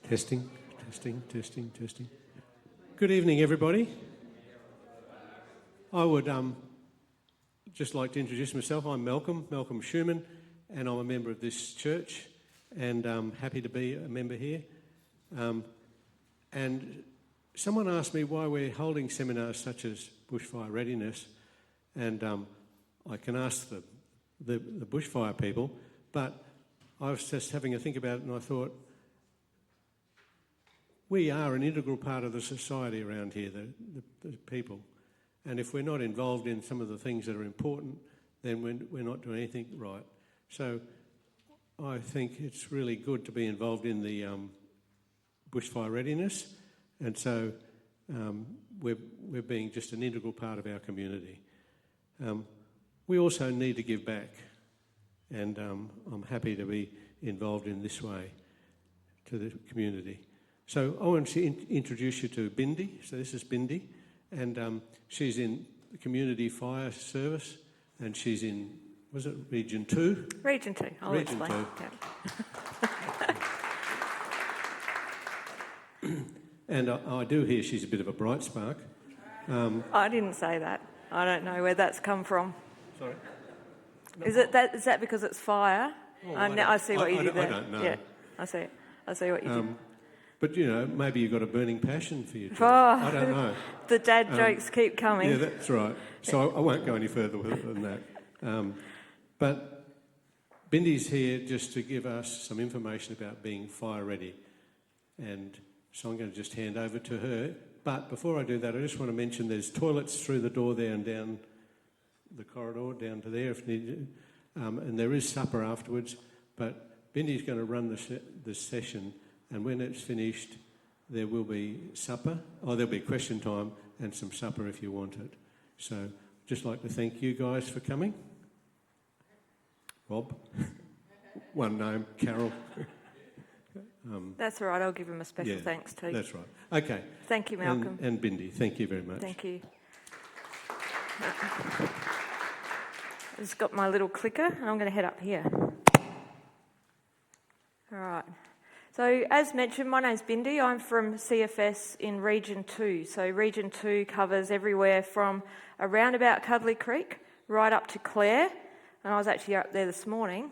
Testing, testing, testing, testing. Good evening, everybody. I would just like to introduce myself. I'm Malcolm Schumann, and I'm a member of this church, and I'm happy to be a member here. And someone asked me why we're holding seminars such as bushfire readiness, and I can ask the bushfire people, but I was just having a think about it, and I thought, we are an integral part of the society around here, the people. And if we're not involved in some of the things that are important, then we're not doing anything right. So I think it's really good to be involved in the bushfire readiness. And so we're being just an integral part of our community. We also need to give back. And I'm happy to be involved in this way to the community. So I want to introduce you to Bindi. So this is Bindi, and she's in the Community Fire Service, and she's in, was it Region 2? Region 2, I'll Region explain. 2. Yeah. And I do hear she's a bit of a bright spark. I didn't say that. I don't know where that's come from. Sorry? No. Is that because it's fire? Oh, I see what you did there. I don't know. Yeah, I see what you did. But, you know, maybe you've got a burning passion for your job. Oh, I don't know. The dad jokes keep coming. Yeah, that's right. So I won't go any further with it than that. But Bindi's here just to give us some information about being fire ready. And so I'm going to just hand over to her. But before I do that, I just want to mention there's toilets through the door there and down the corridor, down to there if needed. And there is supper afterwards. But Bindi's going to run the session. And when it's finished, there will be supper. There'll be question time and some supper if you want it. So just like to thank you guys for coming. Rob, one name, Carol. That's all right, I'll give him a special thanks too. That's right. Okay. Thank you, Malcolm. And Bindi, thank you very much. Thank you. I've just got my little clicker and I'm going to head up here. All right. So as mentioned, my name's Bindi. I'm from CFS in Region 2. So Region 2 covers everywhere from around about Cuddly Creek right up to Clare, and I was actually up there this morning,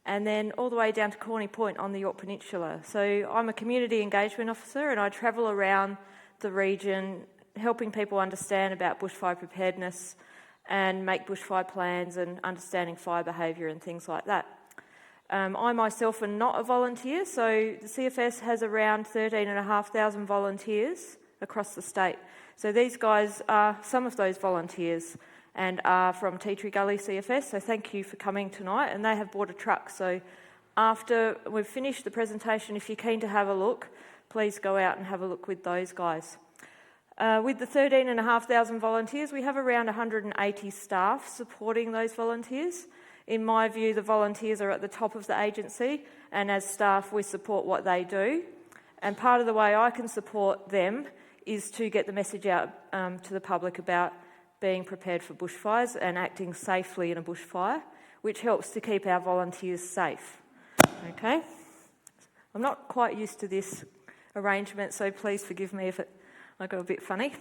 and then all the way down to Corny Point on the York Peninsula. So I'm a community engagement officer, and I travel around the region helping people understand about bushfire preparedness and make bushfire plans and understanding fire behaviour and things like that. I myself am not a volunteer, so the CFS has around 13,500 volunteers across the state. So these guys are some of those volunteers and are from Tea Tree Gully CFS, so thank you for coming tonight. And they have bought a truck, so after we've finished the presentation, if you're keen to have a look, please go out and have a look with those guys. With the 13,500 volunteers, we have around 180 staff supporting those volunteers. In my view, the volunteers are at the top of the agency, and as staff, we support what they do. And part of the way I can support them is to get the message out to the public about being prepared for bushfires and acting safely in a bushfire, which helps to keep our volunteers safe. Okay? I'm not quite used to this arrangement, so please forgive me if I got a bit funny.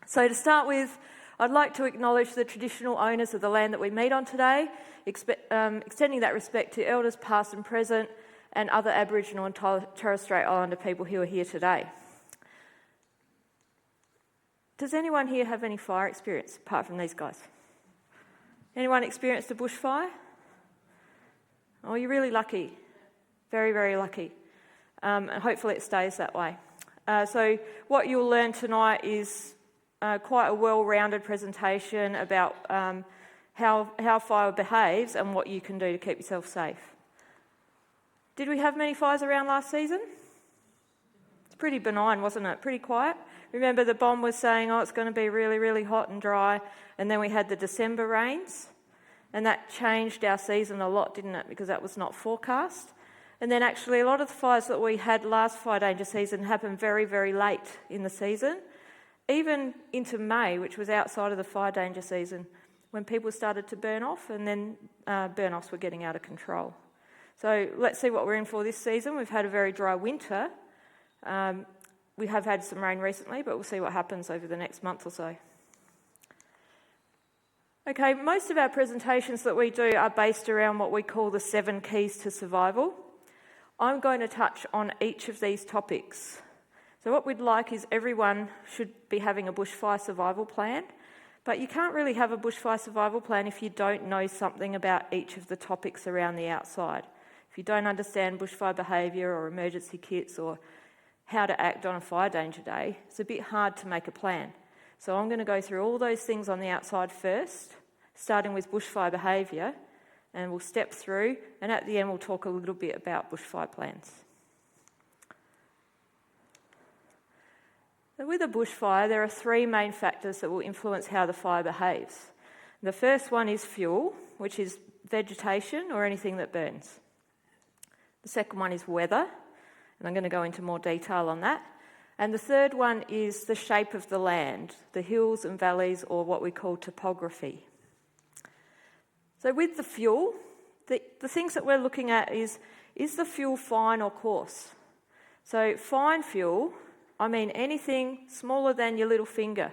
So to start with, I'd like to acknowledge the traditional owners of the land that we meet on today, extending that respect to elders past and present and other Aboriginal and Torres Strait Islander people who are here today. Does anyone here have any fire experience apart from these guys? Anyone experienced a bushfire? Oh, you're really lucky. Very, very lucky. And hopefully it stays that way. So what you'll learn tonight is quite a well-rounded presentation about how fire behaves and what you can do to keep yourself safe. Did we have many fires around last season? It's pretty benign, wasn't it? Pretty quiet. Remember the bomb was saying, it's going to be really, really hot and dry, and then we had the December rains, and that changed our season a lot, didn't it? Because that was not forecast. And then actually a lot of the fires that we had last fire danger season happened very, very late in the season. Even into May, which was outside of the fire danger season, when people started to burn off, and then burn-offs were getting out of control. So let's see what we're in for this season. We've had a very dry winter. We have had some rain recently, but we'll see what happens over the next month or so. Okay, most of our presentations that we do are based around what we call the 7 keys to survival. I'm going to touch on each of these topics. So what we'd like is everyone should be having a bushfire survival plan, but you can't really have a bushfire survival plan if you don't know something about each of the topics around the outside. If you don't understand bushfire behaviour or emergency kits or how to act on a fire danger day, it's a bit hard to make a plan. So I'm going to go through all those things on the outside first, starting with bushfire behaviour, and we'll step through, and at the end we'll talk a little bit about bushfire plans. So with a bushfire, there are 3 main factors that will influence how the fire behaves. The first one is fuel, which is vegetation or anything that burns. The second one is weather, and I'm going to go into more detail on that. And the third one is the shape of the land, the hills and valleys, or what we call topography. So with the fuel, the things that we're looking at is the fuel fine or coarse? So fine fuel, I mean anything smaller than your little finger,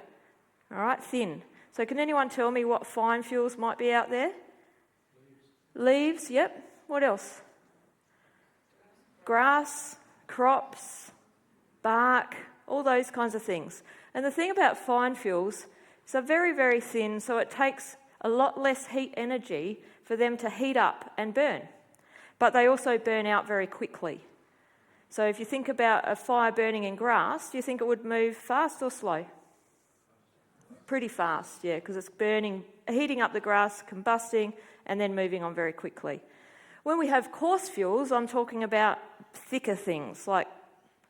all right, thin. So can anyone tell me what fine fuels might be out there? Leaves, yep. What else? Grass, crops, bark, all those kinds of things. And the thing about fine fuels is they're very, very thin, so it takes a lot less heat energy for them to heat up and burn. But they also burn out very quickly. So if you think about a fire burning in grass, do you think it would move fast or slow? Pretty fast, yeah, because it's burning, heating up the grass, combusting, and then moving on very quickly. When we have coarse fuels, I'm talking about thicker things like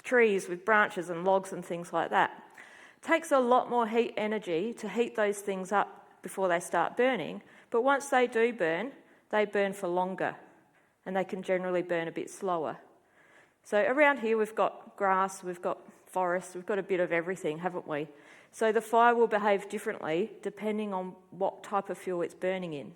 trees with branches and logs and things like that. It takes a lot more heat energy to heat those things up before they start burning, but once they do burn, they burn for longer, and they can generally burn a bit slower. So around here we've got grass, we've got forest, we've got a bit of everything, haven't we? So the fire will behave differently depending on what type of fuel it's burning in.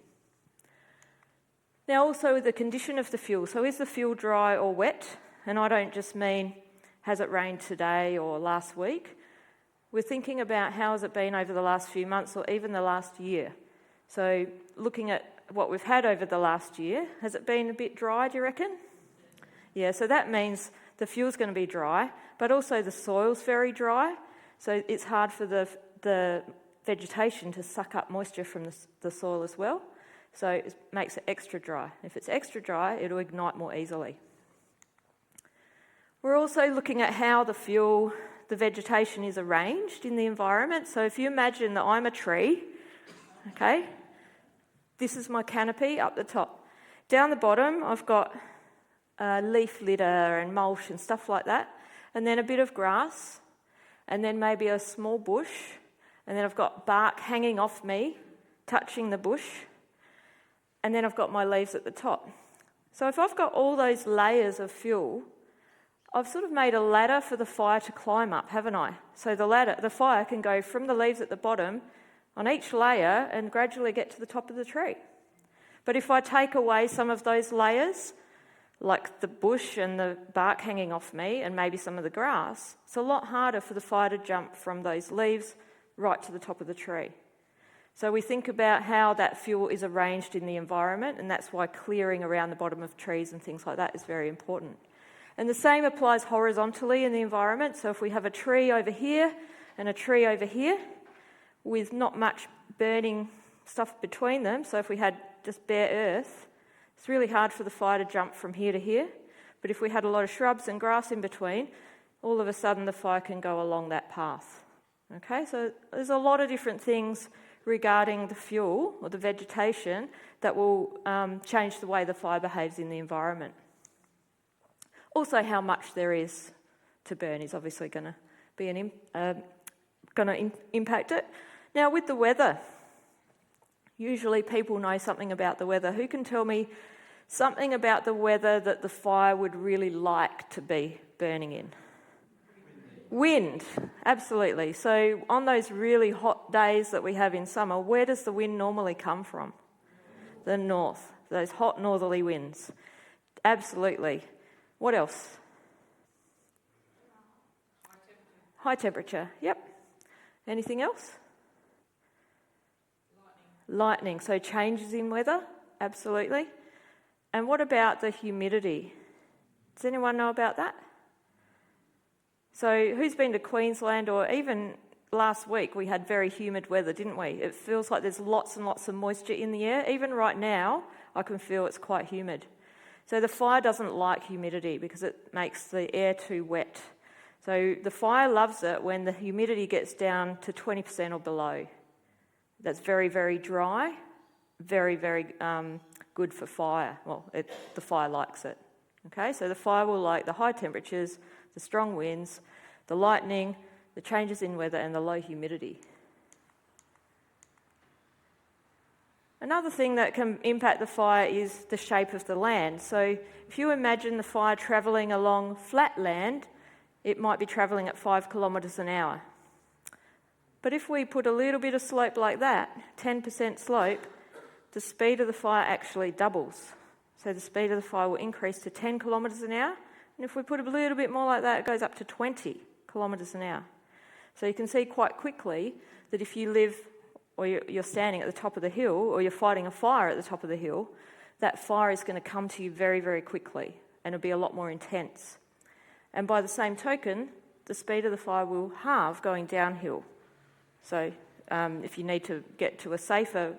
Now also the condition of the fuel. So is the fuel dry or wet? And I don't just mean has it rained today or last week. We're thinking about how has it been over the last few months or even the last year. So looking at what we've had over the last year, has it been a bit dry, do you reckon? Yeah, so that means the fuel's going to be dry, but also the soil's very dry, so it's hard for the vegetation to suck up moisture from the soil as well, so it makes it extra dry. If it's extra dry, it'll ignite more easily. We're also looking at how the vegetation is arranged in the environment. So if you imagine that I'm a tree, okay, this is my canopy up the top. Down the bottom, I've got leaf litter and mulch and stuff like that, and then a bit of grass, and then maybe a small bush, and then I've got bark hanging off me, touching the bush, and then I've got my leaves at the top. So if I've got all those layers of fuel, I've sort of made a ladder for the fire to climb up, haven't I? So the fire can go from the leaves at the bottom on each layer and gradually get to the top of the tree. But if I take away some of those layers, like the bush and the bark hanging off me and maybe some of the grass, it's a lot harder for the fire to jump from those leaves right to the top of the tree. So we think about how that fuel is arranged in the environment, and that's why clearing around the bottom of trees and things like that is very important. And the same applies horizontally in the environment. So if we have a tree over here and a tree over here with not much burning stuff between them, so if we had just bare earth, it's really hard for the fire to jump from here to here. But if we had a lot of shrubs and grass in between, all of a sudden the fire can go along that path. Okay, so there's a lot of different things regarding the fuel or the vegetation that will change the way the fire behaves in the environment. Also, how much there is to burn is obviously going to be impact it. Now, with the weather, usually people know something about the weather. Who can tell me something about the weather that the fire would really like to be burning in? Wind, absolutely. So on those really hot days that we have in summer, where does the wind normally come from? The north, those hot northerly winds. Absolutely. What else? High temperature, yep. Anything else? Lightning, so changes in weather, absolutely. And what about the humidity? Does anyone know about that? So who's been to Queensland, or even last week we had very humid weather, didn't we? It feels like there's lots and lots of moisture in the air. Even right now, I can feel it's quite humid. So the fire doesn't like humidity because it makes the air too wet. So the fire loves it when the humidity gets down to 20% or below. That's very, very dry, very, very good for fire. Well, the fire likes it. Okay, so the fire will like the high temperatures, the strong winds, the lightning, the changes in weather, and the low humidity. Another thing that can impact the fire is the shape of the land. So if you imagine the fire travelling along flat land, it might be travelling at 5 kilometres an hour. But if we put a little bit of slope like that, 10% slope, the speed of the fire actually doubles. So the speed of the fire will increase to 10 kilometres an hour. And if we put a little bit more like that, it goes up to 20 kilometres an hour. So you can see quite quickly that if you live, or you're standing at the top of the hill, or you're fighting a fire at the top of the hill, that fire is going to come to you very, very quickly, and it'll be a lot more intense. And by the same token, the speed of the fire will halve going downhill. So if you need to get to a safer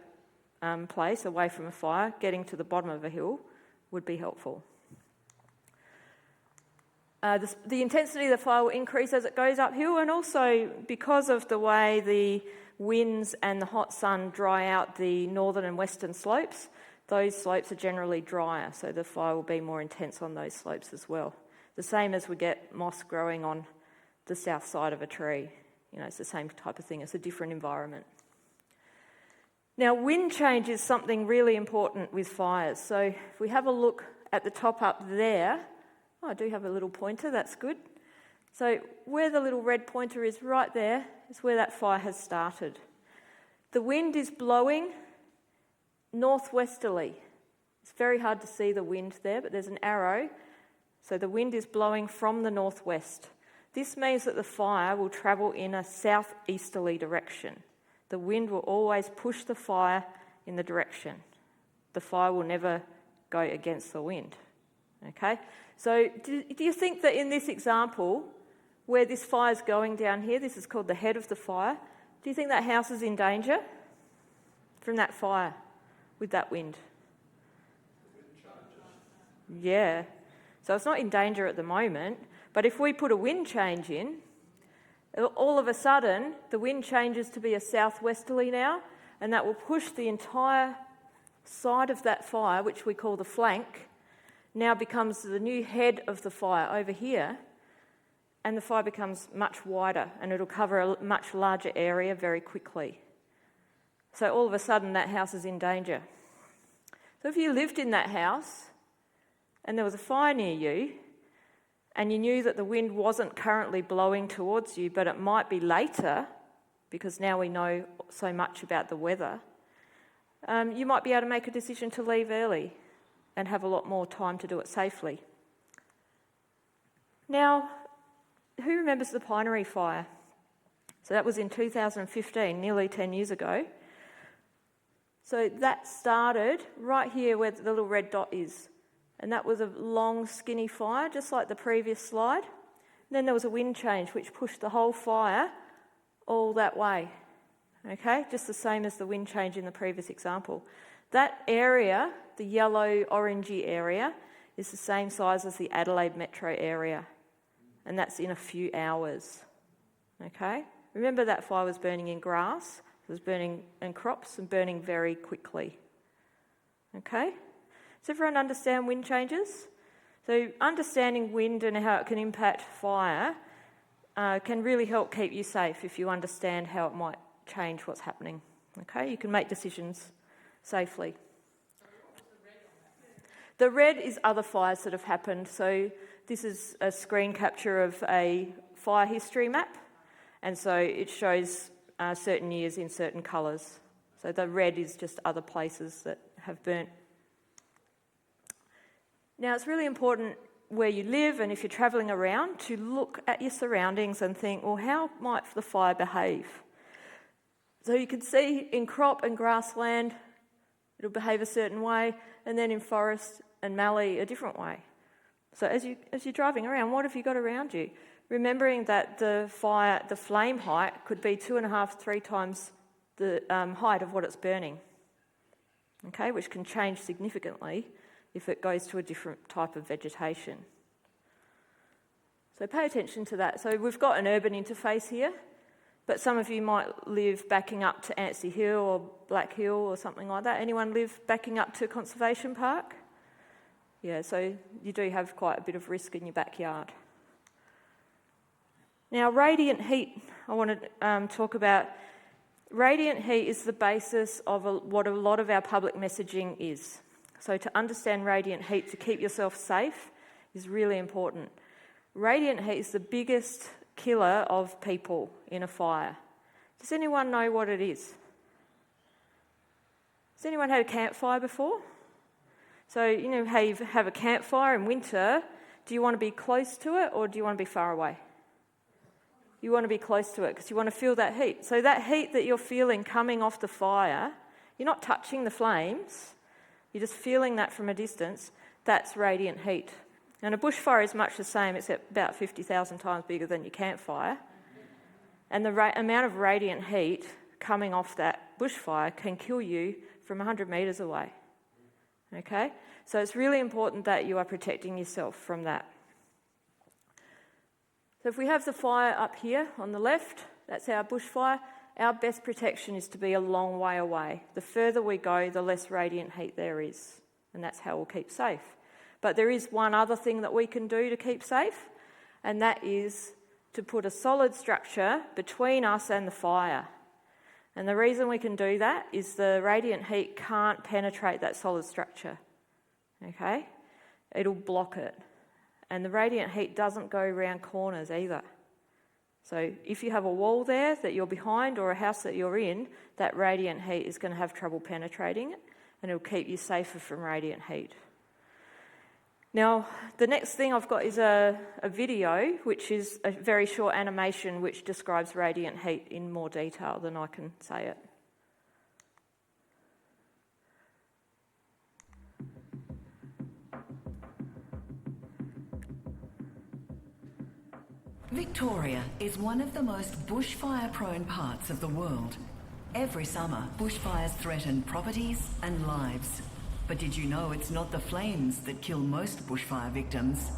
place away from a fire, getting to the bottom of a hill would be helpful. The intensity of the fire will increase as it goes uphill, and also because of the way the winds and the hot sun dry out the northern and western slopes, those slopes are generally drier, so the fire will be more intense on those slopes as well. The same as we get moss growing on the south side of a tree. You know, it's the same type of thing. It's a different environment. Now, wind change is something really important with fires. So if we have a look at the top up there, I do have a little pointer, that's good. So where the little red pointer is right there is where that fire has started. The wind is blowing northwesterly. It's very hard to see the wind there, but there's an arrow. So the wind is blowing from the northwest. This means that the fire will travel in a southeasterly direction. The wind will always push the fire in the direction. The fire will never go against the wind. Okay? So do you think that in this example, where this fire is going down here, this is called the head of the fire, do you think that house is in danger from that fire with that wind? Yeah. So it's not in danger at the moment, but if we put a wind change in, all of a sudden the wind changes to be a southwesterly now, and that will push the entire side of that fire, which we call the flank, now becomes the new head of the fire over here, and the fire becomes much wider, and it'll cover a much larger area very quickly. So all of a sudden that house is in danger. So if you lived in that house and there was a fire near you, and you knew that the wind wasn't currently blowing towards you, but it might be later, because now we know so much about the weather, you might be able to make a decision to leave early and have a lot more time to do it safely. Now, who remembers the Pinery Fire? So that was in 2015, nearly 10 years ago. So that started right here where the little red dot is. And that was a long, skinny fire, just like the previous slide. And then there was a wind change, which pushed the whole fire all that way. Okay, just the same as the wind change in the previous example. That area, the yellow, orangey area, is the same size as the Adelaide metro area. And that's in a few hours. Okay? Remember that fire was burning in grass, it was burning in crops and burning very quickly. Okay? Does everyone understand wind changes? So understanding wind and how it can impact fire can really help keep you safe if you understand how it might change what's happening. Okay? You can make decisions safely. The red is other fires that have happened. So this is a screen capture of a fire history map, and so it shows certain years in certain colours. So the red is just other places that have burnt. Now, it's really important where you live and if you're travelling around to look at your surroundings and think, well, how might the fire behave? So you can see in crop and grassland, it'll behave a certain way, and then in forest and mallee, a different way. So as you're driving around, what have you got around you? Remembering that the flame height could be 2.5, 3 times the height of what it's burning, okay, which can change significantly if it goes to a different type of vegetation. So pay attention to that. So we've got an urban interface here, but some of you might live backing up to Anstey Hill or Black Hill or something like that. Anyone live backing up to Conservation Park? Yeah, so you do have quite a bit of risk in your backyard. Now, radiant heat, I want to talk about. Radiant heat is the basis of what a lot of our public messaging is. So to understand radiant heat, to keep yourself safe, is really important. Radiant heat is the biggest killer of people in a fire. Does anyone know what it is? Has anyone had a campfire before? So, you know how you have a campfire in winter, do you want to be close to it or do you want to be far away? You want to be close to it because you want to feel that heat. So that heat that you're feeling coming off the fire, you're not touching the flames, you're just feeling that from a distance. That's radiant heat. And a bushfire is much the same, it's about 50,000 times bigger than your campfire. And the amount of radiant heat coming off that bushfire can kill you from 100 metres away. Okay? So it's really important that you are protecting yourself from that. So if we have the fire up here on the left, that's our bushfire. Our best protection is to be a long way away. The further we go, the less radiant heat there is, and that's how we'll keep safe. But there is one other thing that we can do to keep safe, and that is to put a solid structure between us and the fire. And the reason we can do that is the radiant heat can't penetrate that solid structure, okay? It'll block it. And the radiant heat doesn't go around corners either. So if you have a wall there that you're behind or a house that you're in, that radiant heat is going to have trouble penetrating it, and it'll keep you safer from radiant heat. Now, the next thing I've got is a video, which is a very short animation which describes radiant heat in more detail than I can say it. Victoria is one of the most bushfire-prone parts of the world. Every summer, bushfires threaten properties and lives. But did you know it's not the flames that kill most bushfire victims?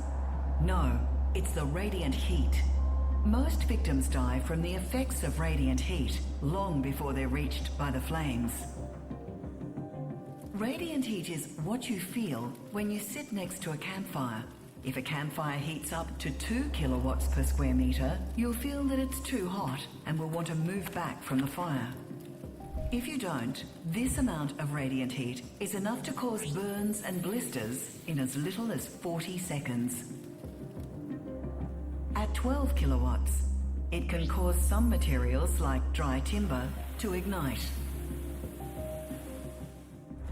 No, it's the radiant heat. Most victims die from the effects of radiant heat long before they're reached by the flames. Radiant heat is what you feel when you sit next to a campfire. If a campfire heats up to 2 kilowatts per square metre, you'll feel that it's too hot and will want to move back from the fire. If you don't, this amount of radiant heat is enough to cause burns and blisters in as little as 40 seconds. At 12 kilowatts, it can cause some materials like dry timber to ignite.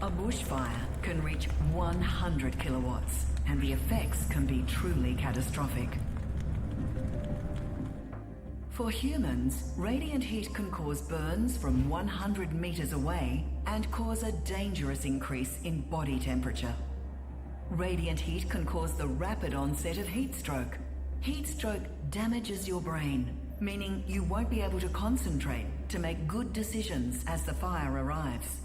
A bushfire can reach 100 kilowatts, and the effects can be truly catastrophic. For humans, radiant heat can cause burns from 100 metres away and cause a dangerous increase in body temperature. Radiant heat can cause the rapid onset of heat stroke. Heat stroke damages your brain, meaning you won't be able to concentrate to make good decisions as the fire arrives.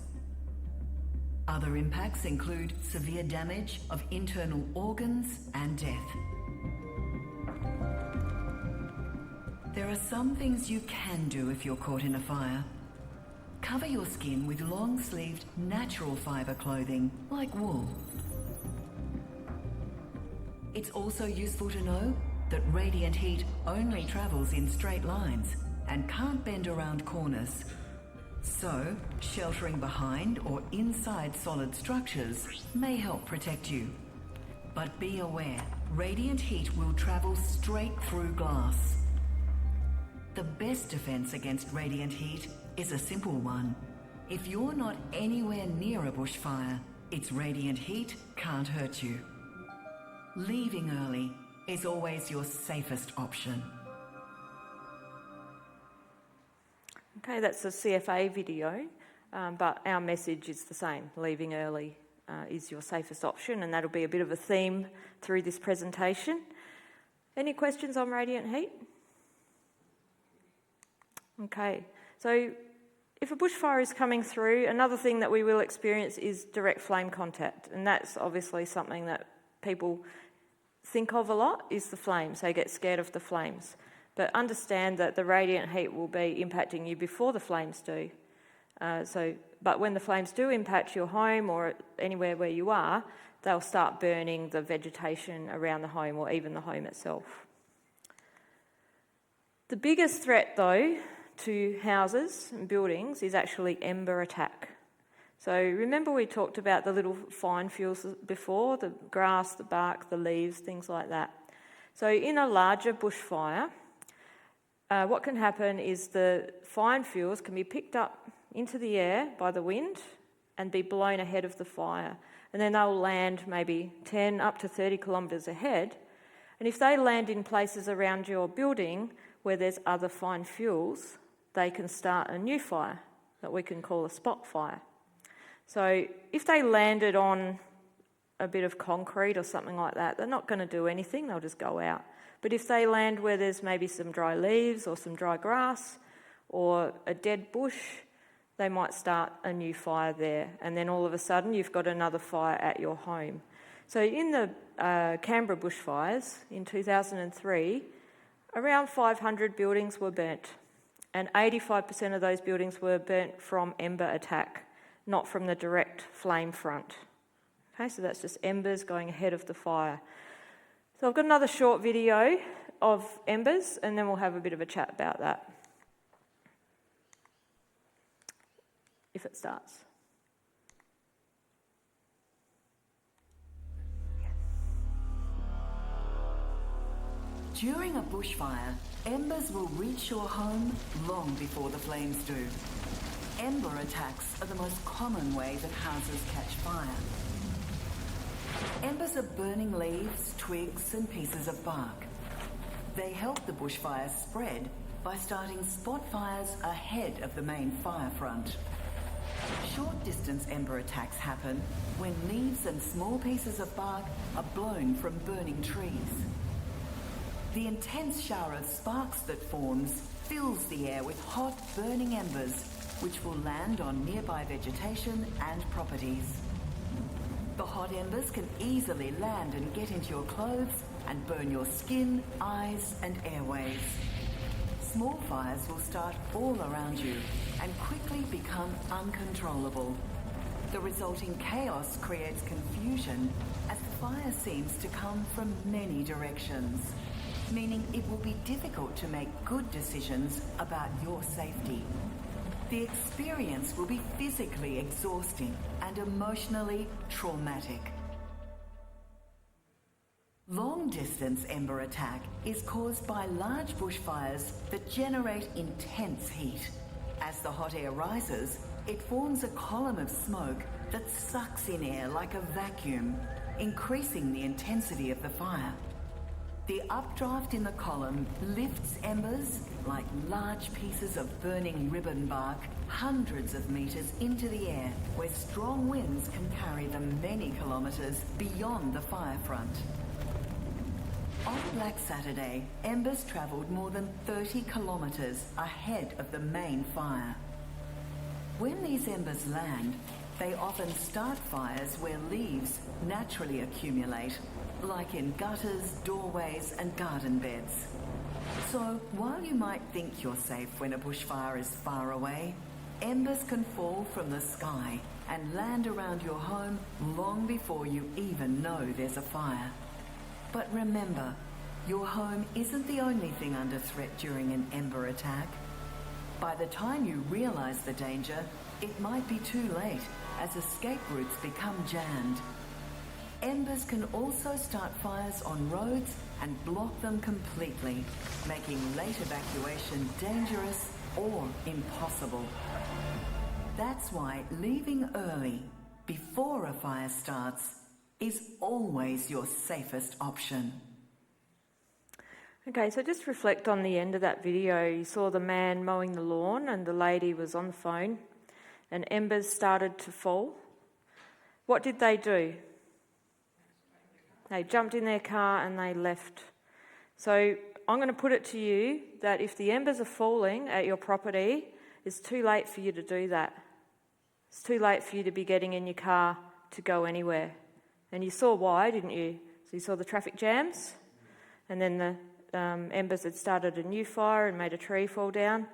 Other impacts include severe damage of internal organs and death. There are some things you can do if you're caught in a fire. Cover your skin with long-sleeved, natural fibre clothing, like wool. It's also useful to know that radiant heat only travels in straight lines and can't bend around corners. So, sheltering behind or inside solid structures may help protect you. But be aware, radiant heat will travel straight through glass. The best defense against radiant heat is a simple one. If you're not anywhere near a bushfire, its radiant heat can't hurt you. leaving early is always your safest option. Okay, that's a CFA video, but our message is the same. Leaving early is your safest option, and that'll be a bit of a theme through this presentation. Any questions on radiant heat? Okay, so if a bushfire is coming through, another thing that we will experience is direct flame contact, and that's obviously something that people think of a lot, is the flames. They get scared of the flames. But understand that the radiant heat will be impacting you before the flames do. But when the flames do impact your home or anywhere where you are, they'll start burning the vegetation around the home or even the home itself. The biggest threat, though, to houses and buildings is actually ember attack. So remember we talked about the little fine fuels before, the grass, the bark, the leaves, things like that. So in a larger bushfire, what can happen is the fine fuels can be picked up into the air by the wind and be blown ahead of the fire. And then they'll land maybe 10 up to 30 kilometres ahead. And if they land in places around your building where there's other fine fuels, they can start a new fire that we can call a spot fire. So if they landed on a bit of concrete or something like that, they're not going to do anything, they'll just go out. But if they land where there's maybe some dry leaves or some dry grass or a dead bush, they might start a new fire there. And then all of a sudden you've got another fire at your home. So in the Canberra bushfires in 2003, around 500 buildings were burnt. And 85% of those buildings were burnt from ember attack, not from the direct flame front. Okay, so that's just embers going ahead of the fire. So I've got another short video of embers, and then we'll have a bit of a chat about that. If it starts. During a bushfire, embers will reach your home long before the flames do. Ember attacks are the most common way that houses catch fire. Embers are burning leaves, twigs and pieces of bark. They help the bushfire spread by starting spot fires ahead of the main fire front. Short-distance ember attacks happen when leaves and small pieces of bark are blown from burning trees. The intense shower of sparks that forms fills the air with hot, burning embers, which will land on nearby vegetation and properties. The hot embers can easily land and get into your clothes and burn your skin, eyes and airways. Small fires will start all around you and quickly become uncontrollable. The resulting chaos creates confusion as the fire seems to come from many directions, meaning it will be difficult to make good decisions about your safety. The experience will be physically exhausting and emotionally traumatic. Long-distance ember attack is caused by large bushfires that generate intense heat. As the hot air rises, it forms a column of smoke that sucks in air like a vacuum, increasing the intensity of the fire. The updraft in the column lifts embers like large pieces of burning ribbon bark hundreds of metres into the air, where strong winds can carry them many kilometres beyond the fire front. On Black Saturday, embers travelled more than 30 kilometres ahead of the main fire. When these embers land, they often start fires where leaves naturally accumulate, like in gutters, doorways and garden beds. So, while you might think you're safe when a bushfire is far away, embers can fall from the sky and land around your home long before you even know there's a fire. But remember, your home isn't the only thing under threat during an ember attack. By the time you realise the danger, it might be too late as escape routes become jammed. Embers can also start fires on roads and block them completely, making late evacuation dangerous or impossible. That's why leaving early, before a fire starts, is always your safest option. Okay, so just reflect on the end of that video. You saw the man mowing the lawn and the lady was on the phone and embers started to fall. What did they do? They jumped in their car and they left. So I'm going to put it to you that if the embers are falling at your property, it's too late for you to do that. It's too late for you to be getting in your car to go anywhere. And you saw why, didn't you? So you saw the traffic jams, and then the embers had started a new fire and made a tree fall down.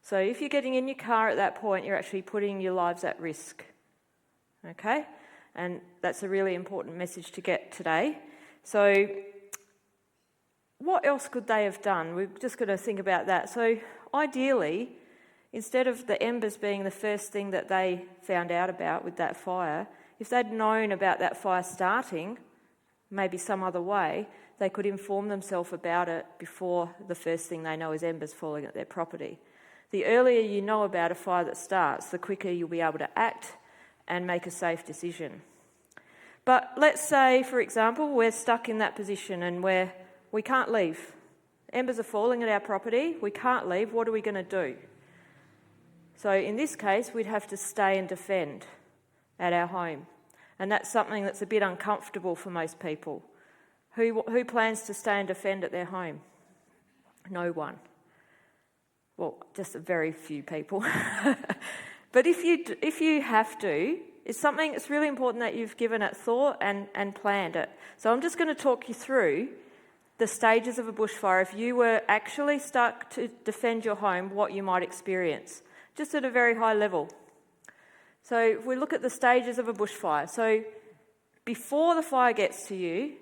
So if you're getting in your car at that point, you're actually putting your lives at risk. Okay? And that's a really important message to get today. So what else could they have done? We've just got to think about that. So ideally, instead of the embers being the first thing that they found out about with that fire, if they'd known about that fire starting, maybe some other way, they could inform themselves about it before the first thing they know is embers falling at their property. The earlier you know about a fire that starts, the quicker you'll be able to act and make a safe decision. But let's say, for example, we're stuck in that position and we can't leave. Embers are falling at our property, we can't leave, what are we going to do? So in this case, we'd have to stay and defend at our home. And that's something that's a bit uncomfortable for most people. Who plans to stay and defend at their home? No one. Well, just a very few people. But if you have to, it's something that's really important that you've given it thought and planned it. So I'm just going to talk you through the stages of a bushfire. If you were actually stuck to defend your home, what you might experience, just at a very high level. So if we look at the stages of a bushfire, so before the fire gets to you,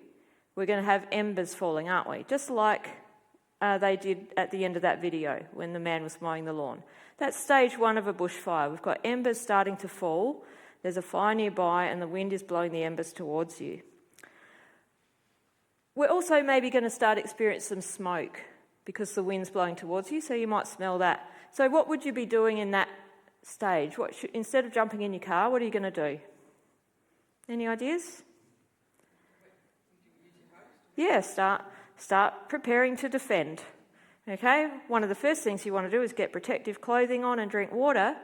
we're going to have embers falling, aren't we? Just like they did at the end of that video when the man was mowing the lawn. That's stage one of a bushfire. We've got embers starting to fall, there's a fire nearby and the wind is blowing the embers towards you. We're also maybe going to start experiencing some smoke because the wind's blowing towards you, so you might smell that. So what would you be doing in that stage? Instead of jumping in your car, what are you going to do? Any ideas? Yeah, start preparing to defend. Okay? One of the first things you want to do is get protective clothing on and drink water,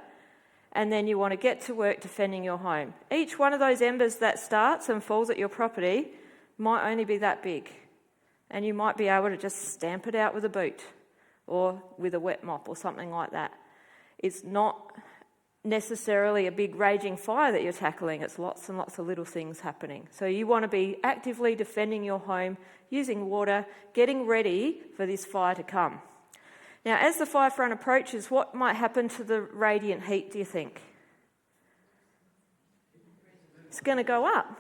and then you want to get to work defending your home. Each one of those embers that starts and falls at your property might only be that big, and you might be able to just stamp it out with a boot or with a wet mop or something like that. It's not necessarily a big raging fire that you're tackling, it's lots and lots of little things happening. So you want to be actively defending your home, using water, getting ready for this fire to come. Now, as the fire front approaches, what might happen to the radiant heat, do you think? It's going to go up.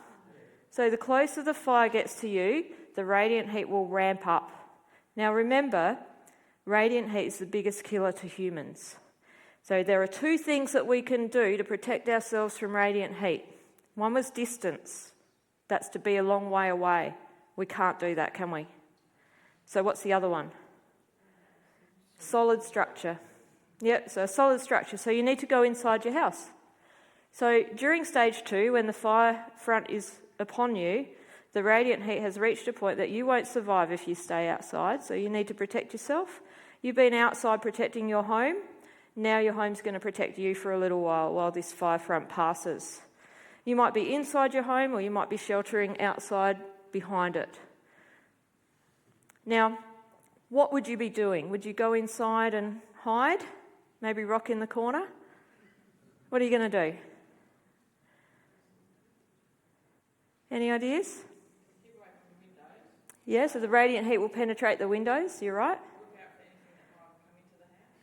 So the closer the fire gets to you, the radiant heat will ramp up. Now remember, radiant heat is the biggest killer to humans. So there are two things that we can do to protect ourselves from radiant heat. One was distance. That's to be a long way away. We can't do that, can we? So what's the other one? Solid structure. Yep, so a solid structure. So you need to go inside your house. So during stage 2, when the fire front is upon you, the radiant heat has reached a point that you won't survive if you stay outside, so you need to protect yourself. You've been outside protecting your home. Now your home's going to protect you for a little while this fire front passes. You might be inside your home or you might be sheltering outside behind it. Now, what would you be doing? Would you go inside and hide? Maybe rock in the corner? What are you going to do? Any ideas? Yeah, so the radiant heat will penetrate the windows, you're right.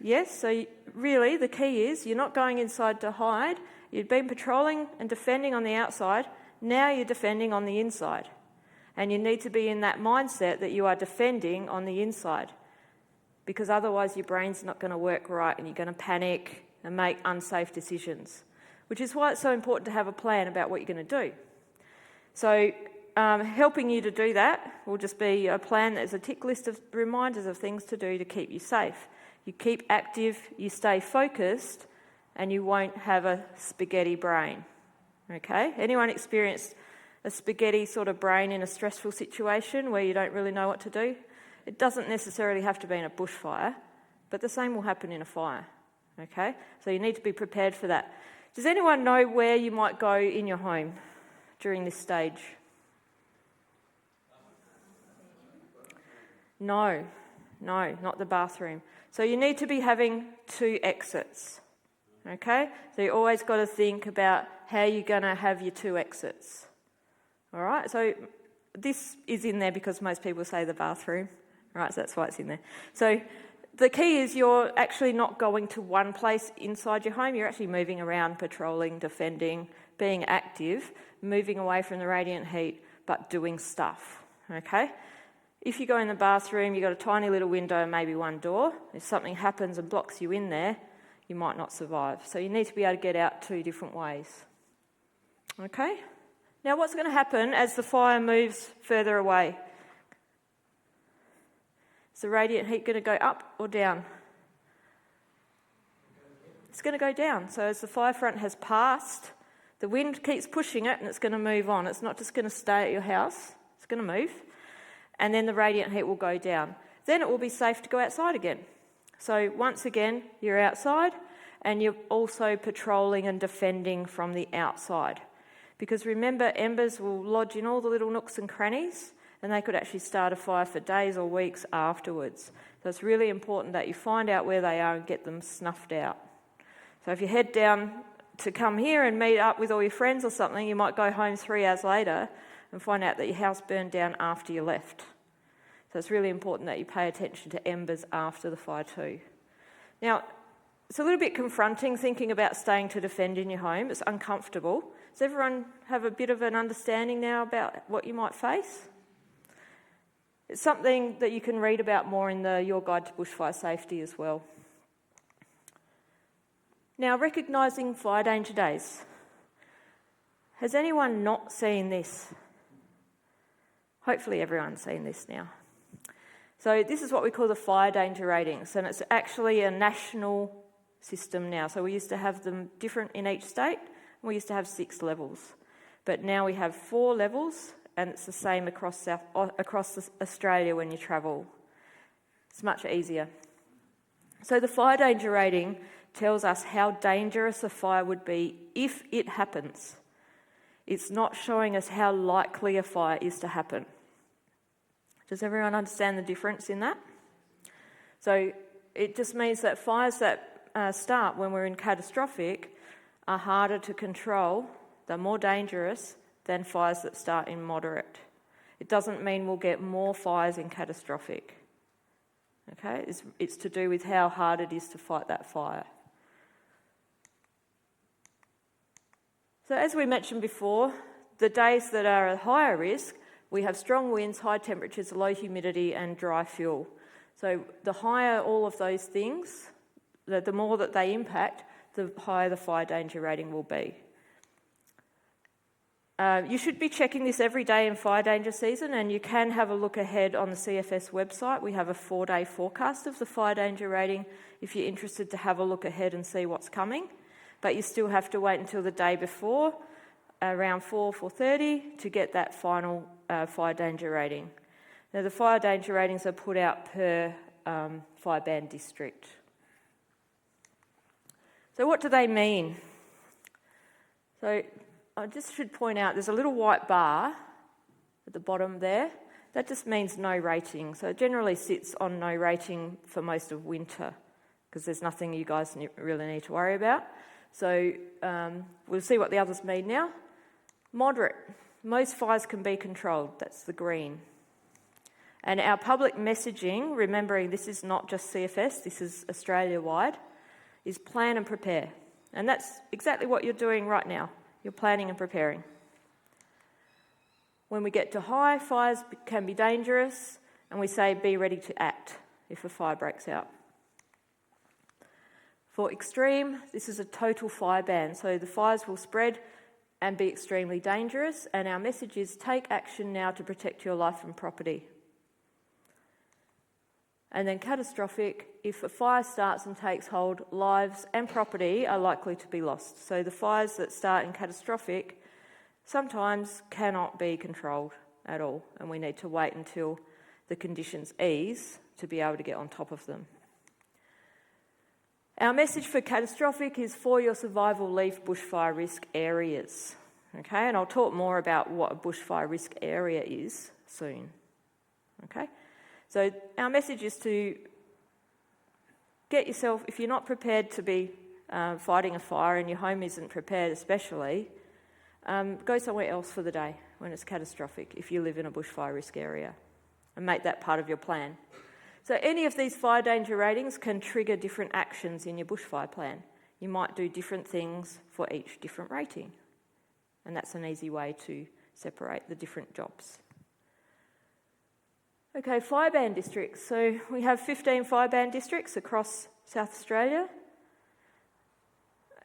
Yes, so really the key is you're not going inside to hide. You've been patrolling and defending on the outside. Now you're defending on the inside. And you need to be in that mindset that you are defending on the inside, because otherwise your brain's not going to work right and you're going to panic and make unsafe decisions, which is why it's so important to have a plan about what you're going to do. So helping you to do that will just be a plan that's a tick list of reminders of things to do to keep you safe. You keep active, you stay focused, and you won't have a spaghetti brain. Okay? Anyone experienced a spaghetti sort of brain in a stressful situation where you don't really know what to do. It doesn't necessarily have to be in a bushfire, but the same will happen in a fire, okay? So you need to be prepared for that. Does anyone know where you might go in your home during this stage? No, not the bathroom. So you need to be having 2 exits, okay? So you always got to think about how you're going to have your 2 exits, all right? So this is in there because most people say the bathroom, right? So that's why it's in there. So the key is you're actually not going to one place inside your home. You're actually moving around, patrolling, defending, being active, moving away from the radiant heat, but doing stuff, okay? If you go in the bathroom, you've got a tiny little window and maybe one door. If something happens and blocks you in there, you might not survive. So you need to be able to get out 2 different ways. Okay? Now what's going to happen as the fire moves further away? Is the radiant heat going to go up or down? It's going to go down. So as the fire front has passed, the wind keeps pushing it and it's going to move on. It's not just going to stay at your house. It's going to move. And then the radiant heat will go down. Then it will be safe to go outside again. So once again, you're outside and you're also patrolling and defending from the outside. Because remember, embers will lodge in all the little nooks and crannies and they could actually start a fire for days or weeks afterwards. So it's really important that you find out where they are and get them snuffed out. So if you head down to come here and meet up with all your friends or something, you might go home 3 hours later and find out that your house burned down after you left. So it's really important that you pay attention to embers after the fire too. Now, it's a little bit confronting thinking about staying to defend in your home. It's uncomfortable. Does everyone have a bit of an understanding now about what you might face? It's something that you can read about more in Your Guide to Bushfire Safety as well. Now, recognising fire danger days. Has anyone not seen this? Hopefully everyone's seen this now. So this is what we call the fire danger ratings, and it's actually a national system now. So we used to have them different in each state, and we used to have 6 levels. But now we have 4 levels, and it's the same across Australia when you travel. It's much easier. So the fire danger rating tells us how dangerous a fire would be if it happens. It's not showing us how likely a fire is to happen. Does everyone understand the difference in that? So it just means that fires that start when we're in catastrophic are harder to control, they're more dangerous than fires that start in moderate. It doesn't mean we'll get more fires in catastrophic. Okay, it's to do with how hard it is to fight that fire. So as we mentioned before, the days that are at higher risk, we have strong winds, high temperatures, low humidity and dry fuel. So the higher all of those things, the more that they impact, the higher the fire danger rating will be. You should be checking this every day in fire danger season, and you can have a look ahead on the CFS website. We have a 4-day forecast of the fire danger rating if you're interested to have a look ahead and see what's coming. But you still have to wait until the day before, around 4:30, to get that final fire danger rating. Now, the fire danger ratings are put out per fire band district. So what do they mean? So I just should point out there's a little white bar at the bottom there. That just means no rating. So it generally sits on no rating for most of winter because there's nothing you guys really need to worry about. So we'll see what the others mean now. Moderate. Most fires can be controlled. That's the green. And our public messaging, remembering this is not just CFS, this is Australia-wide, is plan and prepare. And that's exactly what you're doing right now. You're planning and preparing. When we get to high, fires can be dangerous, and we say be ready to act if a fire breaks out. For extreme, this is a total fire ban, so the fires will spread and be extremely dangerous, and our message is take action now to protect your life and property. And then catastrophic, if a fire starts and takes hold, lives and property are likely to be lost. So the fires that start in catastrophic sometimes cannot be controlled at all, and we need to wait until the conditions ease to be able to get on top of them. Our message for catastrophic is for your survival, leave bushfire risk areas. Okay, and I'll talk more about what a bushfire risk area is soon. Okay, so our message is to get yourself, if you're not prepared to be fighting a fire and your home isn't prepared especially, go somewhere else for the day when it's catastrophic if you live in a bushfire risk area, and make that part of your plan. So any of these fire danger ratings can trigger different actions in your bushfire plan. You might do different things for each different rating, and that's an easy way to separate the different jobs. Okay, fire ban districts. So we have 15 fire ban districts across South Australia.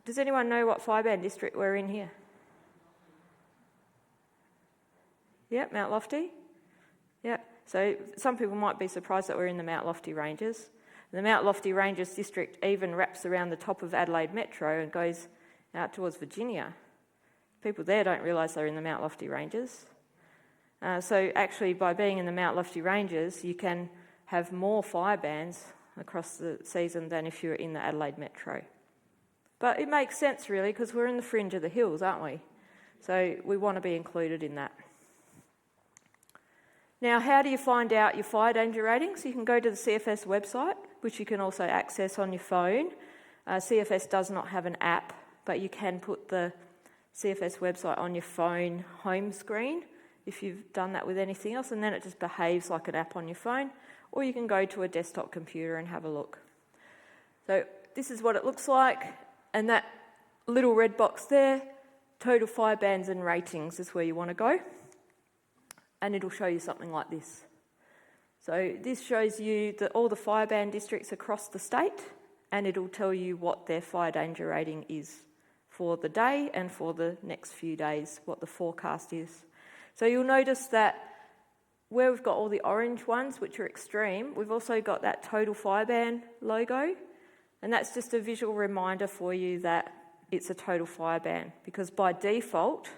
Does anyone know what fire ban district we're in here? Yep, Mount Lofty. Yep. So some people might be surprised that we're in the Mount Lofty Ranges. The Mount Lofty Ranges district even wraps around the top of Adelaide Metro and goes out towards Virginia. People there don't realise they're in the Mount Lofty Ranges. So actually, by being in the Mount Lofty Ranges, you can have more fire bans across the season than if you're in the Adelaide Metro. But it makes sense, really, because we're in the fringe of the hills, aren't we? So we want to be included in that. Now, how do you find out your fire danger ratings? You can go to the CFS website, which you can also access on your phone. CFS does not have an app, but you can put the CFS website on your phone home screen if you've done that with anything else, and then it just behaves like an app on your phone, or you can go to a desktop computer and have a look. So this is what it looks like, and that little red box there, total fire bans and ratings, is where you want to go. And it'll show you something like this. So this shows you all the fire ban districts across the state, and it'll tell you what their fire danger rating is for the day and for the next few days, what the forecast is. So you'll notice that where we've got all the orange ones, which are extreme, we've also got that total fire ban logo, and that's just a visual reminder for you that it's a total fire ban, because by default,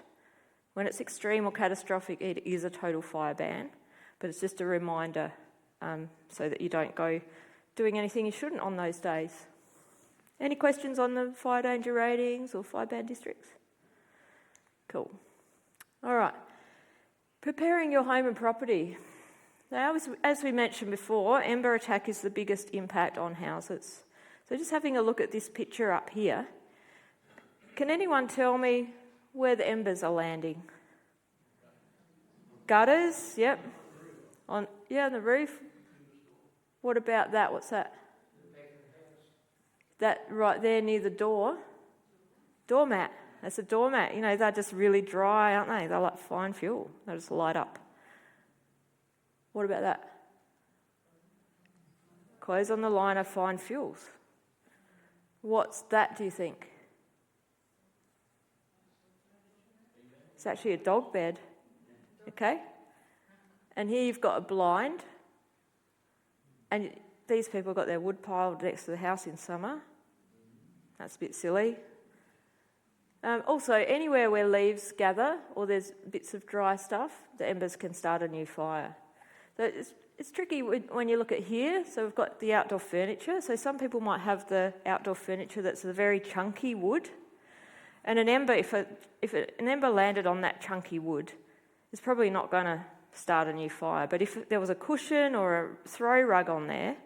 when it's extreme or catastrophic, it is a total fire ban, but it's just a reminder so that you don't go doing anything you shouldn't on those days. Any questions on the fire danger ratings or fire ban districts? Cool. All right. Preparing your home and property. Now, as we mentioned before, ember attack is the biggest impact on houses. So just having a look at this picture up here, can anyone tell me where the embers are landing? Gutters, yep. On the roof. What about that? What's that? That right there near the door. Doormat. That's a doormat. You know, they're just really dry, aren't they? They're like fine fuel. They just light up. What about that? Clothes on the line are fine fuels. What's that, do you think? It's actually a dog bed, okay? And here you've got a blind, and these people got their wood piled next to the house in summer. That's a bit silly. Also, anywhere where leaves gather or there's bits of dry stuff, the embers can start a new fire. So it's tricky when you look at here. So we've got the outdoor furniture. So some people might have the outdoor furniture that's a very chunky wood. And an ember, if an ember landed on that chunky wood, it's probably not going to start a new fire. But if there was a cushion or a throw rug on there,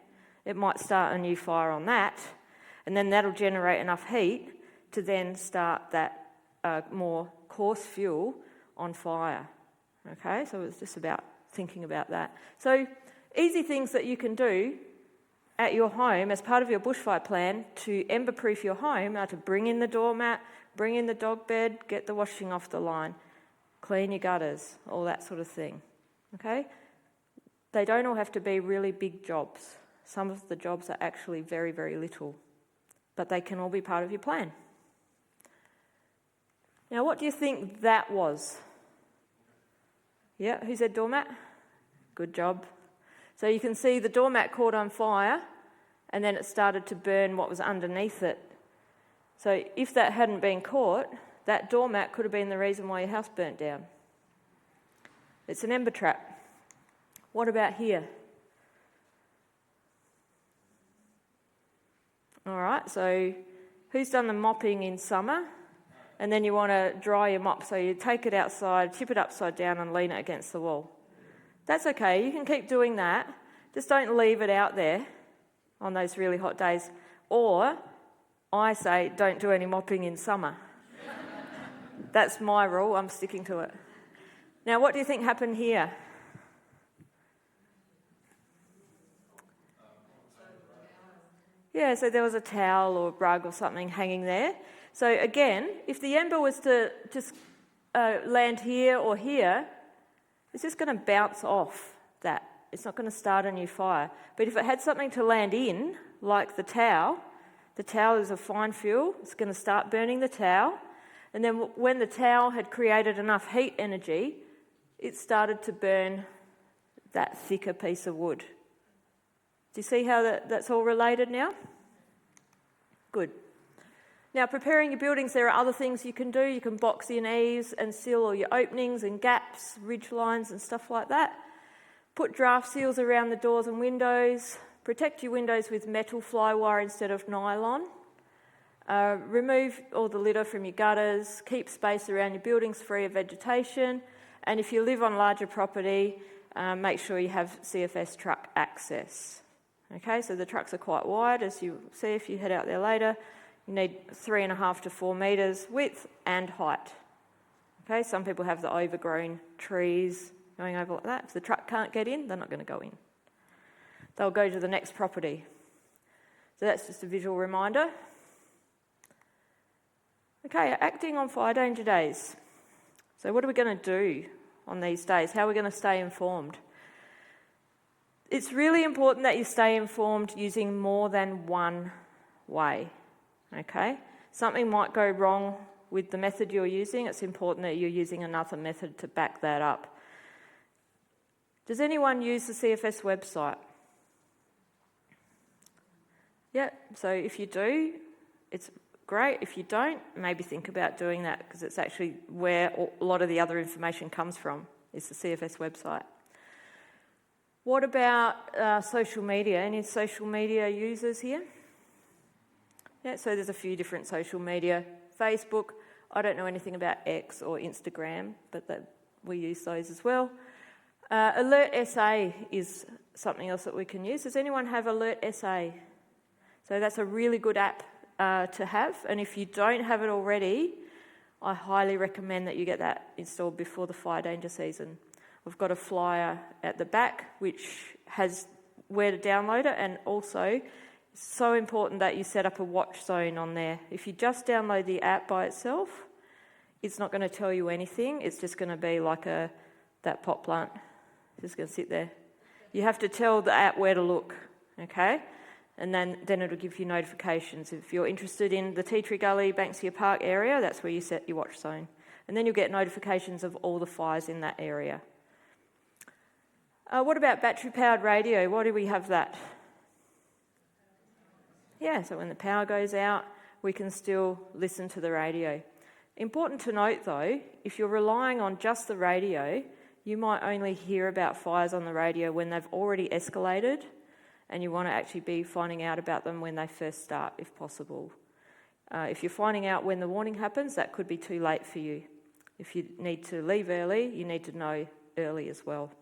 it might start a new fire on that, and then that'll generate enough heat to then start that more coarse fuel on fire. Okay, so it's just about thinking about that. So easy things that you can do at your home as part of your bushfire plan to ember-proof your home are to bring in the doormat, bring in the dog bed, get the washing off the line, clean your gutters, all that sort of thing. Okay? They don't all have to be really big jobs. Some of the jobs are actually very, very little, but they can all be part of your plan. Now, what do you think that was? Yeah, who said doormat? Good job. So you can see the doormat caught on fire, and then it started to burn what was underneath it. So if that hadn't been caught, that doormat could have been the reason why your house burnt down. It's an ember trap. What about here? All right, so who's done the mopping in summer? And then you want to dry your mop, so you take it outside, tip it upside down and lean it against the wall. That's okay, you can keep doing that. Just don't leave it out there on those really hot days. Or, I say, don't do any mopping in summer. That's my rule, I'm sticking to it. Now, what do you think happened here? Yeah, so there was a towel or a rug or something hanging there. So again, if the ember was to just land here or here, it's just going to bounce off that. It's not going to start a new fire. But if it had something to land in, like the towel is a fine fuel, it's going to start burning the towel. And then when the towel had created enough heat energy, it started to burn that thicker piece of wood. Do you see how that's all related now? Good. Now, preparing your buildings, there are other things you can do. You can box in eaves and seal all your openings and gaps, ridge lines and stuff like that. Put draft seals around the doors and windows. Protect your windows with metal fly wire instead of nylon. Remove all the litter from your gutters. Keep space around your buildings free of vegetation. And if you live on larger property, make sure you have CFS truck access. Okay, so the trucks are quite wide, as you see if you head out there later. You need 3.5 to 4 metres width and height. Okay, some people have the overgrown trees going over like that. If the truck can't get in, they're not going to go in. They'll go to the next property. So that's just a visual reminder. Okay, acting on fire danger days. So what are we going to do on these days? How are we going to stay informed? It's really important that you stay informed using more than one way, okay? Something might go wrong with the method you're using. It's important that you're using another method to back that up. Does anyone use the CFS website? Yeah, so if you do, it's great. If you don't, maybe think about doing that, because it's actually where a lot of the other information comes from, is the CFS website. What about social media? Any social media users here? Yeah, so there's a few different social media. Facebook, I don't know anything about X or Instagram, but we use those as well. Alert SA is something else that we can use. Does anyone have Alert SA? So that's a really good app to have, and if you don't have it already, I highly recommend that you get that installed before the fire danger season. I've got a flyer at the back which has where to download it, and also it's so important that you set up a watch zone on there. If you just download the app by itself, it's not going to tell you anything. It's just going to be like that pot plant. It's just going to sit there. You have to tell the app where to look, okay? And then it'll give you notifications. If you're interested in the Tea Tree Gully, Banksia Park area, that's where you set your watch zone. And then you'll get notifications of all the fires in that area. What about battery-powered radio? Why do we have that? Yeah, so when the power goes out, we can still listen to the radio. Important to note though, if you're relying on just the radio, you might only hear about fires on the radio when they've already escalated, and you want to actually be finding out about them when they first start, if possible. If you're finding out when the warning happens, that could be too late for you. If you need to leave early, you need to know early as well.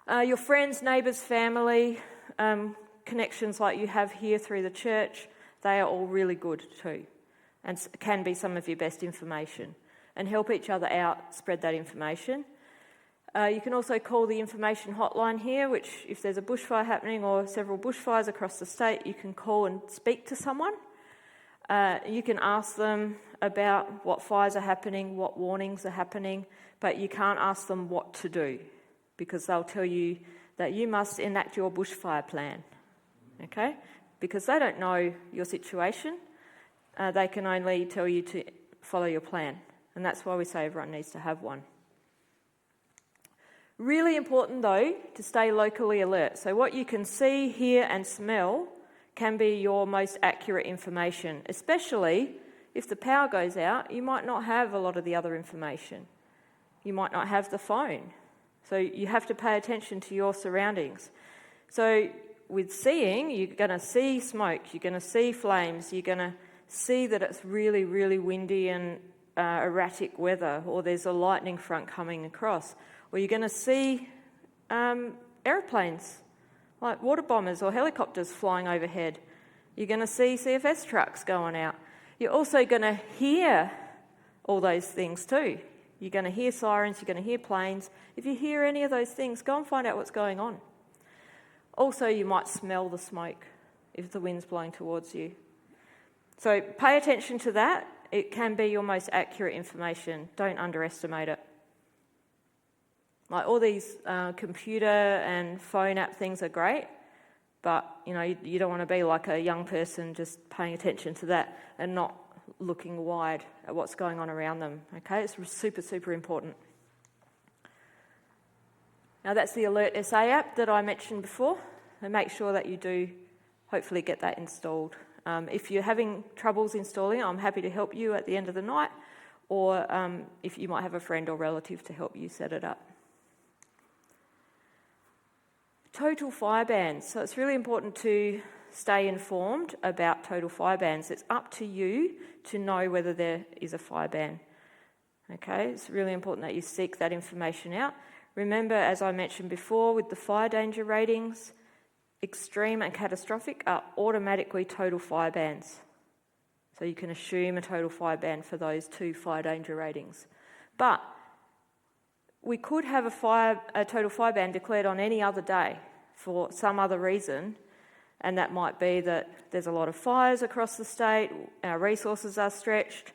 Your friends, neighbours, family, connections like you have here through the church, they are all really good too, and can be some of your best information. And help each other out, spread that information. You can also call the information hotline here, which if there's a bushfire happening or several bushfires across the state, you can call and speak to someone. You can ask them about what fires are happening, what warnings are happening, but you can't ask them what to do, because they'll tell you that you must enact your bushfire plan, okay? Because they don't know your situation. They can only tell you to follow your plan, and that's why we say everyone needs to have one. Really important though to stay locally alert. So what you can see, hear and smell can be your most accurate information, especially if the power goes out, you might not have a lot of the other information. You might not have the phone. So you have to pay attention to your surroundings. So with seeing, you're going to see smoke, you're going to see flames, you're going to see that it's really, really windy and erratic weather, or there's a lightning front coming across, or you're going to see aeroplanes, like water bombers or helicopters flying overhead. You're going to see CFS trucks going out. You're also going to hear all those things too. You're going to hear sirens, you're going to hear planes. If you hear any of those things, go and find out what's going on. Also, you might smell the smoke if the wind's blowing towards you. So pay attention to that. It can be your most accurate information. Don't underestimate it. Like all these computer and phone app things are great, but you don't want to be like a young person just paying attention to that and not looking wide at what's going on around them. Okay, it's super, super important. Now that's the Alert SA app that I mentioned before, and make sure that you do hopefully get that installed. If you're having troubles installing it, I'm happy to help you at the end of the night, or if you might have a friend or relative to help you set it up. Total fire bans. So it's really important to stay informed about total fire bans. It's up to you to know whether there is a fire ban. Okay, it's really important that you seek that information out. Remember, as I mentioned before, with the fire danger ratings, extreme and catastrophic are automatically total fire bans. So you can assume a total fire ban for those 2 fire danger ratings. But we could have a total fire ban declared on any other day for some other reason, and that might be that there's a lot of fires across the state, our resources are stretched,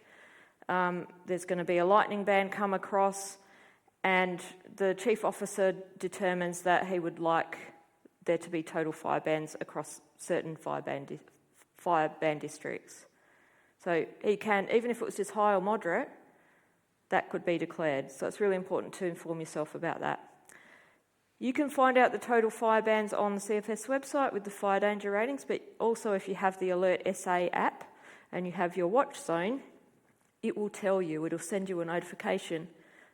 there's going to be a lightning ban come across, and the chief officer determines that he would like there to be total fire bans across certain fire ban districts. So he can, even if it was just high or moderate, that could be declared. So it's really important to inform yourself about that. You can find out the total fire bans on the CFS website with the fire danger ratings, but also if you have the Alert SA app and you have your watch zone, it will tell you, it'll send you a notification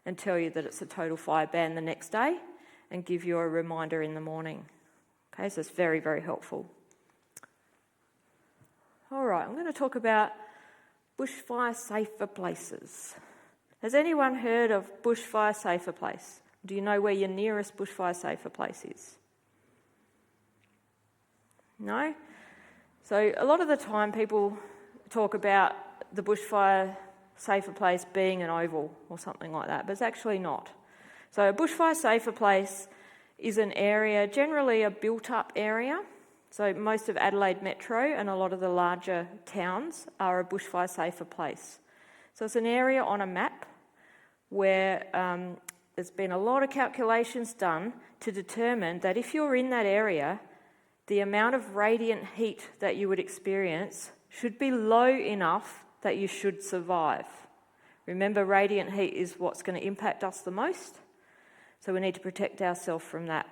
and tell you that it's a total fire ban the next day and give you a reminder in the morning. Okay, so it's very, very helpful. All right, I'm going to talk about bushfire safer places. Has anyone heard of bushfire safer place? Do you know where your nearest bushfire safer place is? No? So a lot of the time people talk about the bushfire safer place being an oval or something like that, but it's actually not. So a bushfire safer place is an area, generally a built-up area. So most of Adelaide Metro and a lot of the larger towns are a bushfire safer place. So it's an area on a map where there's been a lot of calculations done to determine that if you're in that area, the amount of radiant heat that you would experience should be low enough that you should survive. Remember, radiant heat is what's going to impact us the most, so we need to protect ourselves from that.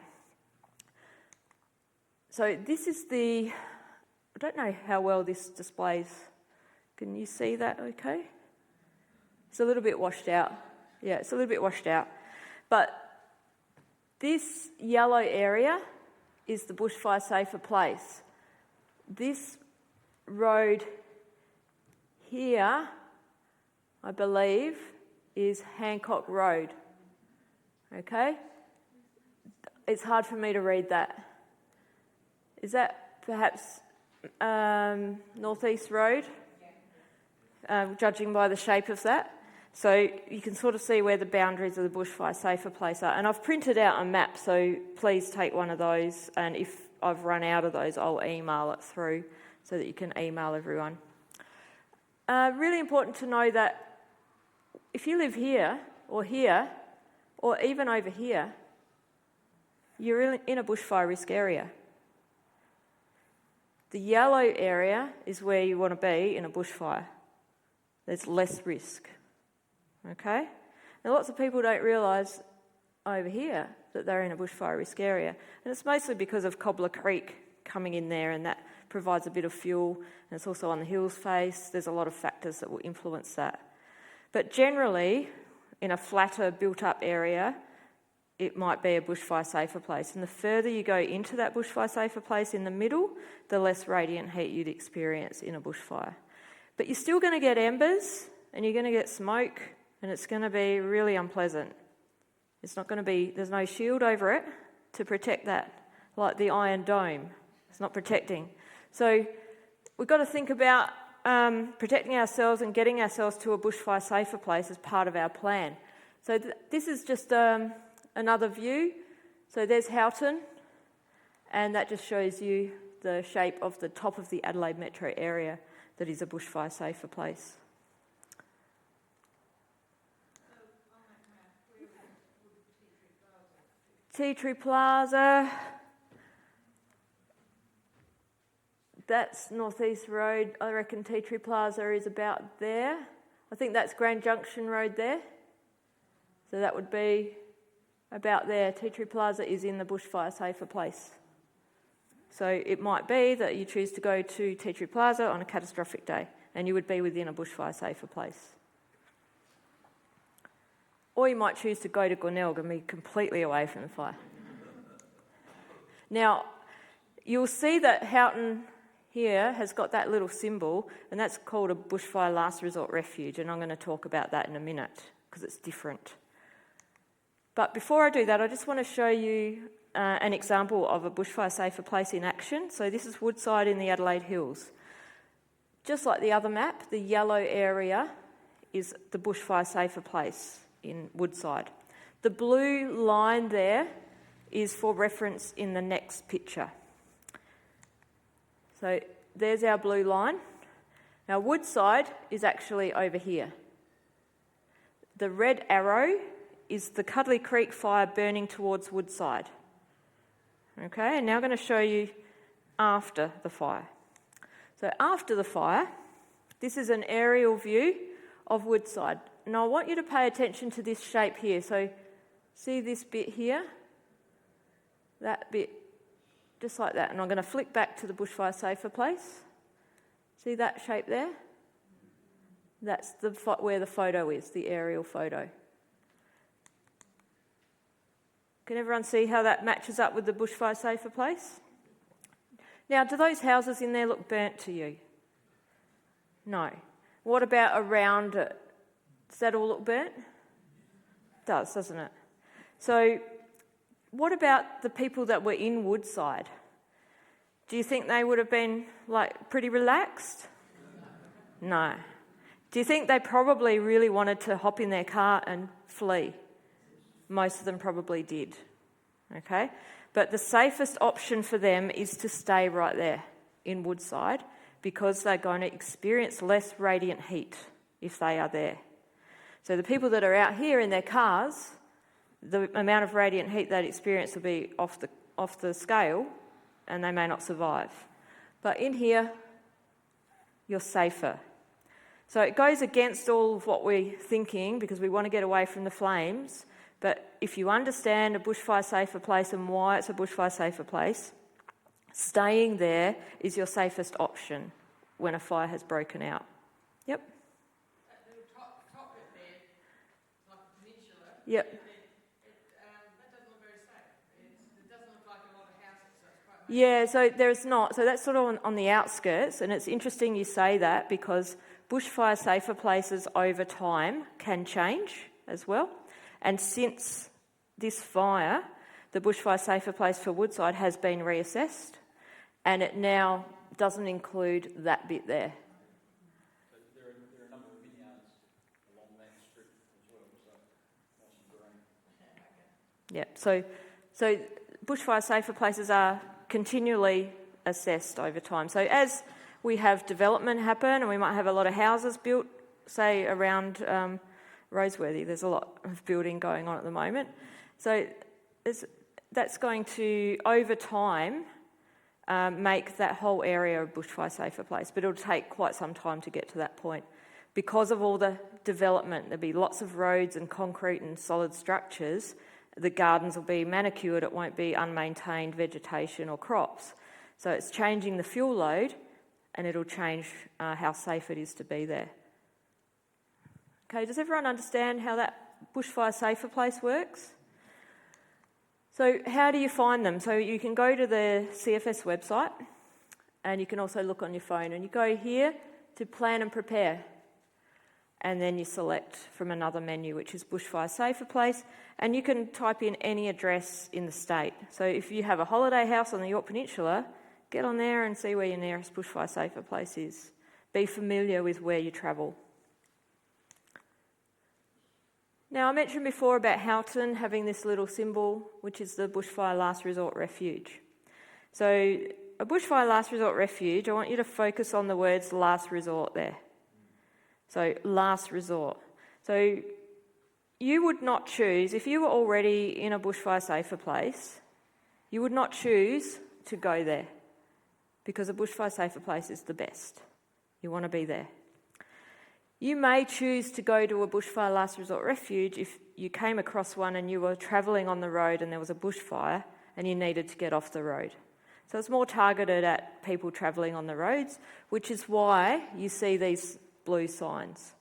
So this is I don't know how well this displays. Can you see that okay? It's a little bit washed out. Yeah, it's a little bit washed out. But this yellow area is the bushfire safer place. This road here, I believe, is Hancock Road. Okay? It's hard for me to read that. Is that perhaps Northeast Road? Judging by the shape of that. So you can sort of see where the boundaries of the bushfire safer place are. And I've printed out a map, so please take one of those. And if I've run out of those, I'll email it through so that you can email everyone. Really important to know that if you live here, or even over here, you're in a bushfire risk area. The yellow area is where you want to be in a bushfire. There's less risk. Okay? Now lots of people don't realise over here that they're in a bushfire risk area. And it's mostly because of Cobbler Creek coming in there and that provides a bit of fuel, and it's also on the hills face. There's a lot of factors that will influence that. But generally, in a flatter, built-up area, it might be a bushfire safer place. And the further you go into that bushfire safer place in the middle, the less radiant heat you'd experience in a bushfire. But you're still going to get embers, and you're going to get smoke, and it's going to be really unpleasant. It's not going to be, there's no shield over it to protect that, like the Iron Dome. It's not protecting. So we've got to think about protecting ourselves and getting ourselves to a bushfire safer place as part of our plan. So this is just another view. So there's Houghton, and that just shows you the shape of the top of the Adelaide metro area that is a bushfire safer place. Tea Tree Plaza, that's Northeast Road. I reckon Tea Tree Plaza is about there. I think that's Grand Junction Road there. So that would be about there. Tea Tree Plaza is in the bushfire safer place. So it might be that you choose to go to Tea Tree Plaza on a catastrophic day, and you would be within a bushfire safer place. Or you might choose to go to Glenelg and be completely away from the fire. Now, you'll see that Houghton here has got that little symbol, and that's called a bushfire last resort refuge, and I'm going to talk about that in a minute because it's different. But before I do that, I just want to show you an example of a bushfire safer place in action. So this is Woodside in the Adelaide Hills. Just like the other map, the yellow area is the bushfire safer place in Woodside. The blue line there is for reference in the next picture. So there's our blue line. Now Woodside is actually over here. The red arrow is the Cuddly Creek fire burning towards Woodside. Okay, and now I'm going to show you after the fire. So after the fire, this is an aerial view of Woodside. Now I want you to pay attention to this shape here. So see this bit here? That bit, just like that. And I'm going to flick back to the bushfire safer place. See that shape there? That's where the photo is, the aerial photo. Can everyone see how that matches up with the bushfire safer place? Now, do those houses in there look burnt to you? No. What about around it? Does that all look burnt? It does, doesn't it? So, what about the people that were in Woodside? Do you think they would have been, pretty relaxed? No. Do you think they probably really wanted to hop in their car and flee? Most of them probably did. Okay? But the safest option for them is to stay right there in Woodside because they're going to experience less radiant heat if they are there. So the people that are out here in their cars, the amount of radiant heat they'd experience will be off the scale, and they may not survive. But in here, you're safer. So it goes against all of what we're thinking because we want to get away from the flames. But if you understand a bushfire safer place and why it's a bushfire safer place, staying there is your safest option when a fire has broken out. Yep. The top bit there, like a peninsula. Yep. That doesn't look very safe. It doesn't look like a lot of houses. So it's quite Yeah, so there's not. So that's sort of on the outskirts, and it's interesting you say that because bushfire safer places over time can change as well. And since this fire, the bushfire safer place for Woodside has been reassessed, and it now doesn't include that bit there. So there are a number of vineyards along that strip as well, so nice and green. Yeah, so bushfire safer places are continually assessed over time. So as we have development happen, and we might have a lot of houses built, say around Roseworthy, there's a lot of building going on at the moment. So that's going to, over time, make that whole area a bushfire safer place. But it'll take quite some time to get to that point. Because of all the development, there'll be lots of roads and concrete and solid structures. The gardens will be manicured, it won't be unmaintained vegetation or crops. So it's changing the fuel load, and it'll change how safe it is to be there. Okay, does everyone understand how that bushfire safer place works? So how do you find them? So you can go to the CFS website, and you can also look on your phone, and you go here to plan and prepare, and then you select from another menu, which is Bushfire Safer Place, and you can type in any address in the state. So if you have a holiday house on the Yorke Peninsula, get on there and see where your nearest Bushfire Safer Place is. Be familiar with where you travel. Now, I mentioned before about Houghton having this little symbol, which is the Bushfire Last Resort Refuge. So a Bushfire Last Resort Refuge, I want you to focus on the words last resort there. So last resort. So you would not choose, if you were already in a bushfire safer place, you would not choose to go there because a bushfire safer place is the best. You want to be there. You may choose to go to a bushfire last resort refuge if you came across one and you were travelling on the road and there was a bushfire and you needed to get off the road. So it's more targeted at people travelling on the roads, which is why you see these blue signs.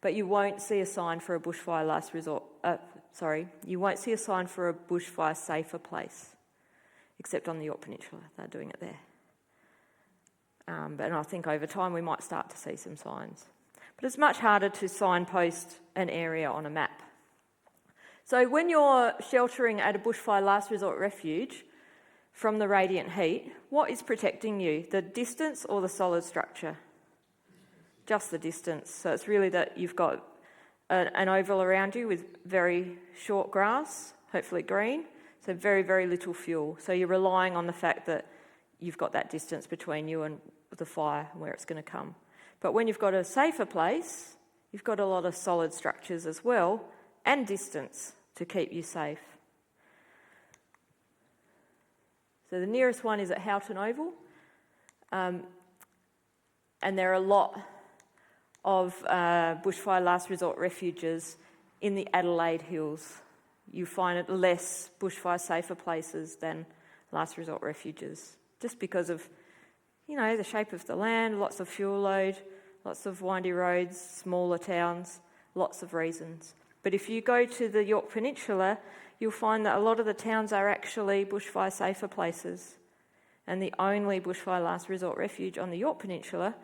But you won't see a sign for a bushfire last resort, you won't see a sign for a bushfire safer place, except on the Yorke Peninsula. They're doing it there. But I think over time we might start to see some signs. But it's much harder to signpost an area on a map. So when you're sheltering at a bushfire last resort refuge from the radiant heat, what is protecting you, the distance or the solid structure? Just the distance. So it's really that you've got an oval around you with very short grass, hopefully green, so very, very little fuel. So you're relying on the fact that you've got that distance between you and the fire and where it's going to come. But when you've got a safer place, you've got a lot of solid structures as well and distance to keep you safe. So the nearest one is at Houghton Oval, and there are a lot of bushfire last resort refuges in the Adelaide Hills. You find it less bushfire safer places than last resort refuges, just because of, the shape of the land, lots of fuel load, lots of windy roads, smaller towns, lots of reasons. But if you go to the Yorke Peninsula, you'll find that a lot of the towns are actually bushfire safer places. And the only bushfire last resort refuge on the Yorke Peninsula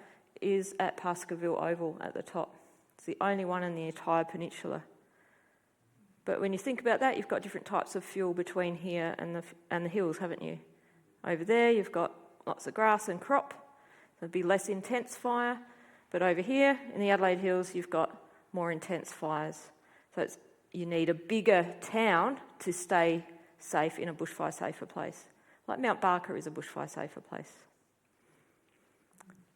is at Pascoeville Oval at the top. It's the only one in the entire peninsula. But when you think about that, you've got different types of fuel between here and the hills, haven't you? Over there, you've got lots of grass and crop. There'd be less intense fire. But over here, in the Adelaide Hills, you've got more intense fires. So you need a bigger town to stay safe in a bushfire safer place. Like Mount Barker is a bushfire safer place.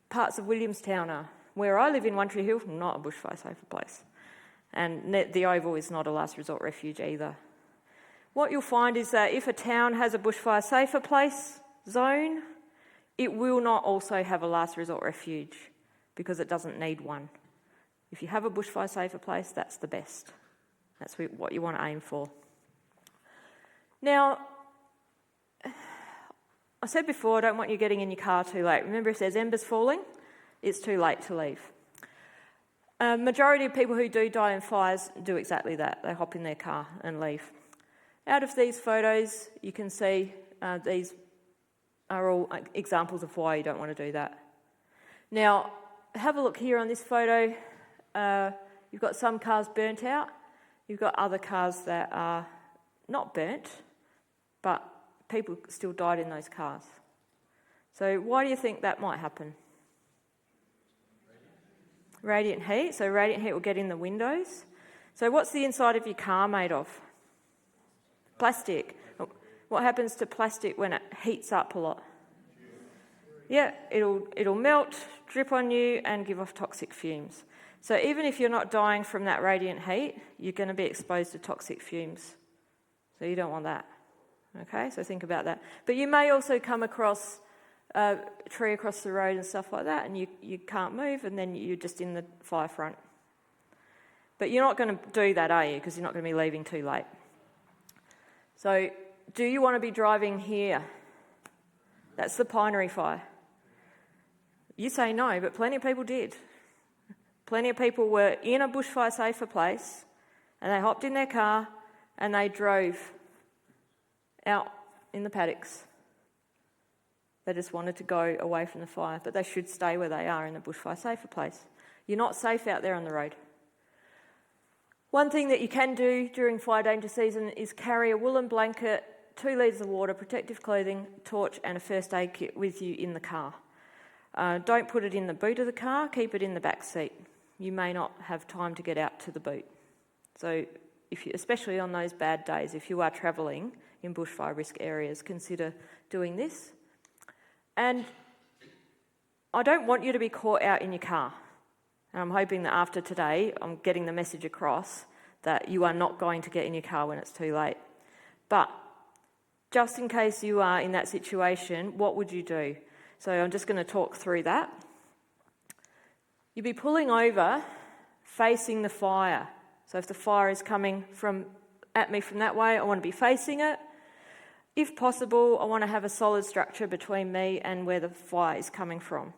Parts of Williamstown are. Where I live in One Tree Hill, not a bushfire safer place. And the Oval is not a last resort refuge either. What you'll find is that if a town has a bushfire safer place zone, it will not also have a last resort refuge because it doesn't need one. If you have a bushfire safer place, that's the best. That's what you want to aim for. Now, I said before, I don't want you getting in your car too late. Remember, if there's embers falling, it's too late to leave. Majority of people who do die in fires do exactly that. They hop in their car and leave. Out of these photos, you can see these are all examples of why you don't want to do that. Now, have a look here on this photo. You've got some cars burnt out. You've got other cars that are not burnt, but people still died in those cars. So why do you think that might happen? Radiant heat. So radiant heat will get in the windows. So what's the inside of your car made of? Plastic. What happens to plastic when it heats up a lot? Yeah, it'll melt, drip on you and give off toxic fumes. So even if you're not dying from that radiant heat, you're going to be exposed to toxic fumes. So you don't want that. Okay, so think about that. But you may also come across a tree across the road and stuff like that, and you can't move, and then you're just in the fire front. But you're not going to do that, are you? Because you're not going to be leaving too late. So do you want to be driving here? That's the Pinery fire. You say no, but plenty of people did. Plenty of people were in a bushfire safer place and they hopped in their car and they drove out in the paddocks. They just wanted to go away from the fire, but they should stay where they are in the bushfire safer place. You're not safe out there on the road. One thing that you can do during fire danger season is carry a woolen blanket, 2 litres of water, protective clothing, torch and a first aid kit with you in the car. Don't put it in the boot of the car, keep it in the back seat. You may not have time to get out to the boot. So, especially on those bad days, if you are travelling in bushfire risk areas, consider doing this. And I don't want you to be caught out in your car. And I'm hoping that after today, I'm getting the message across that you are not going to get in your car when it's too late. But just in case you are in that situation, what would you do? So I'm just going to talk through that. You'd be pulling over, facing the fire. So if the fire is coming at me from that way, I want to be facing it. If possible, I want to have a solid structure between me and where the fire is coming from.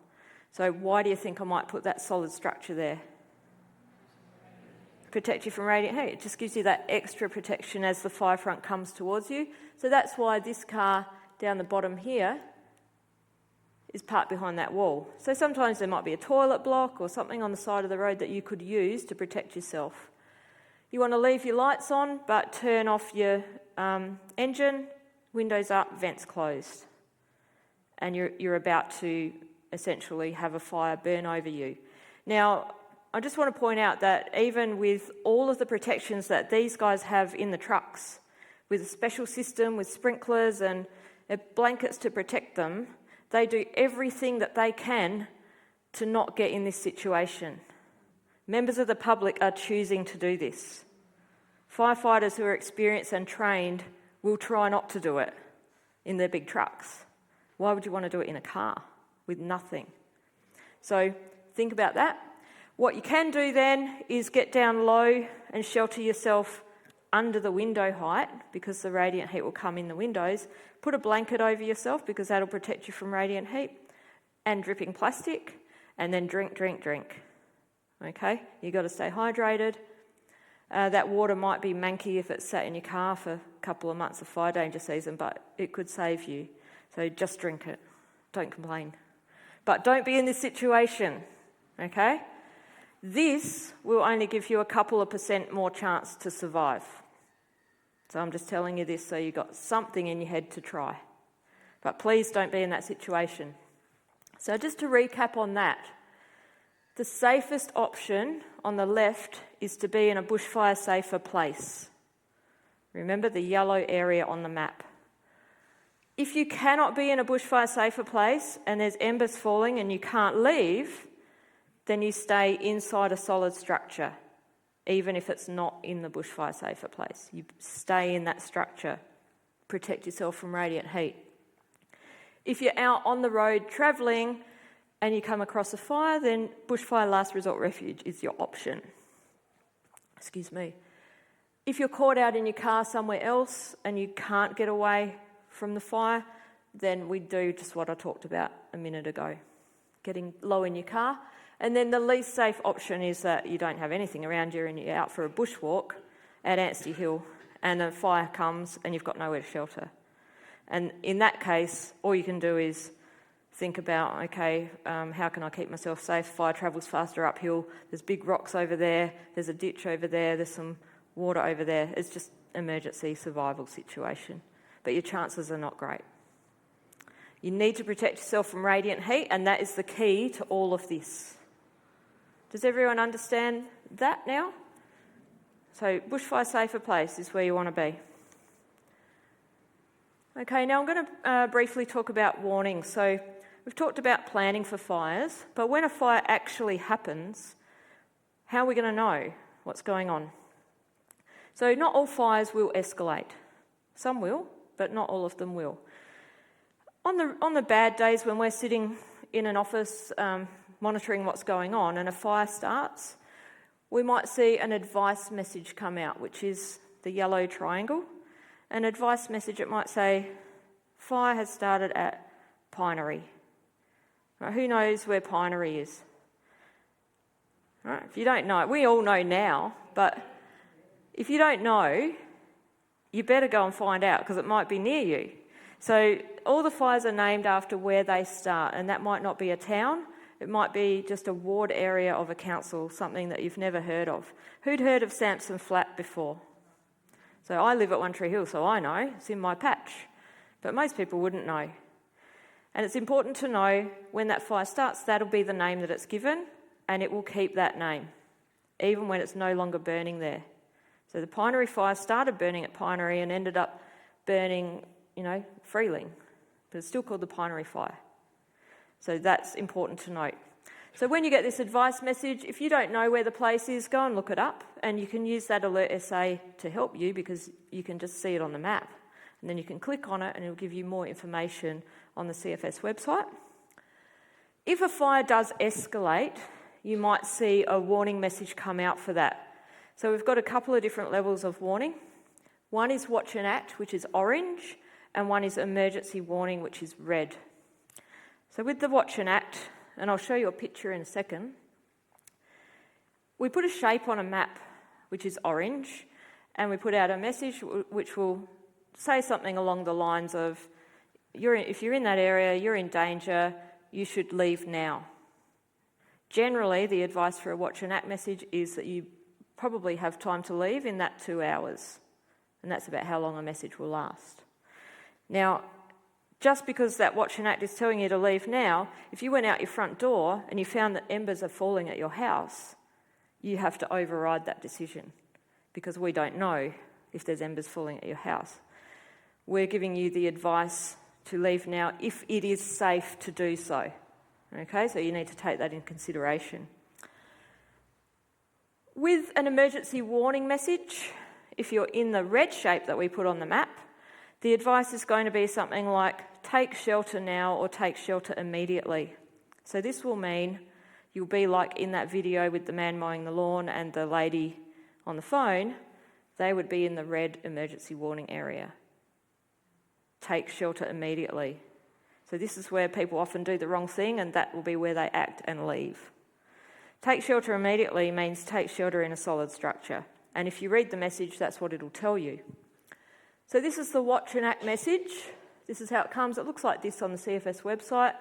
So why do you think I might put that solid structure there? Protect you from radiant heat. It just gives you that extra protection as the fire front comes towards you. So that's why this car down the bottom here is parked behind that wall. So sometimes there might be a toilet block or something on the side of the road that you could use to protect yourself. You want to leave your lights on, but turn off your engine, windows up, vents closed. And you're about to essentially have a fire burn over you. Now, I just want to point out that even with all of the protections that these guys have in the trucks, with a special system, with sprinklers and blankets to protect them, they do everything that they can to not get in this situation. Members of the public are choosing to do this. Firefighters who are experienced and trained will try not to do it in their big trucks. Why would you want to do it in a car with nothing? So think about that. What you can do then is get down low and shelter yourself under the window height because the radiant heat will come in the windows. Put a blanket over yourself because that'll protect you from radiant heat and dripping plastic, and then drink. Okay, you've got to stay hydrated. That water might be manky if it's sat in your car for a couple of months of fire danger season, but it could save you. So just drink it. Don't complain. But don't be in this situation, okay? This will only give you a couple of % more chance to survive. So I'm just telling you this so you've got something in your head to try. But please don't be in that situation. So just to recap on that, the safest option on the left is to be in a bushfire safer place. Remember the yellow area on the map. If you cannot be in a bushfire safer place and there's embers falling and you can't leave, then you stay inside a solid structure, even if it's not in the bushfire safer place. You stay in that structure, protect yourself from radiant heat. If you're out on the road travelling and you come across a fire, then bushfire last resort refuge is your option. Excuse me. If you're caught out in your car somewhere else and you can't get away from the fire, then we do just what I talked about a minute ago, getting low in your car. And then the least safe option is that you don't have anything around you and you're out for a bushwalk at Anstey Hill and a fire comes and you've got nowhere to shelter. And in that case, all you can do is think about, okay, how can I keep myself safe? Fire travels faster uphill. There's big rocks over there. There's a ditch over there. There's some water over there. It's just emergency survival situation. But your chances are not great. You need to protect yourself from radiant heat, and that is the key to all of this. Does everyone understand that now? So bushfire safer place is where you want to be. Okay, now I'm going to briefly talk about warnings. So we've talked about planning for fires, but when a fire actually happens, how are we going to know what's going on? So not all fires will escalate. Some will, but not all of them will. On the bad days when we're sitting in an office monitoring what's going on and a fire starts, we might see an advice message come out, which is the yellow triangle. An advice message, it might say, fire has started at Pinery. Right, who knows where Pinery is? Right, if you don't know, we all know now, but if you don't know, you better go and find out because it might be near you. So all the fires are named after where they start, and that might not be a town, it might be just a ward area of a council, something that you've never heard of. Who'd heard of Sampson Flat before? So I live at One Tree Hill, so I know, it's in my patch, but most people wouldn't know. And it's important to know when that fire starts, that'll be the name that it's given, and it will keep that name, even when it's no longer burning there. So the Pinery fire started burning at Pinery and ended up burning, Freeling, but it's still called the Pinery fire. So that's important to note. So when you get this advice message, if you don't know where the place is, go and look it up, and you can use that alert essay to help you because you can just see it on the map. And then you can click on it and it'll give you more information on the CFS website. If a fire does escalate, you might see a warning message come out for that. So we've got a couple of different levels of warning. One is Watch and Act, which is orange, and one is Emergency Warning, which is red. So with the Watch and Act, and I'll show you a picture in a second, we put a shape on a map, which is orange, and we put out a message which will say something along the lines of, if you're in that area, you're in danger, you should leave now. Generally, the advice for a Watch and Act message is that you probably have time to leave in that 2 hours, and that's about how long a message will last. Now, just because that Watch and Act is telling you to leave now, if you went out your front door and you found that embers are falling at your house, you have to override that decision because we don't know if there's embers falling at your house. We're giving you the advice to leave now if it is safe to do so. Okay, so you need to take that in consideration. With an emergency warning message, if you're in the red shape that we put on the map, the advice is going to be something like, take shelter now or take shelter immediately. So this will mean you'll be like in that video with the man mowing the lawn and the lady on the phone, they would be in the red emergency warning area. Take shelter immediately. So this is where people often do the wrong thing, and that will be where they act and leave. Take shelter immediately means take shelter in a solid structure. And if you read the message, that's what it'll tell you. So this is the Watch and Act message. This is how it comes. It looks like this on the CFS website.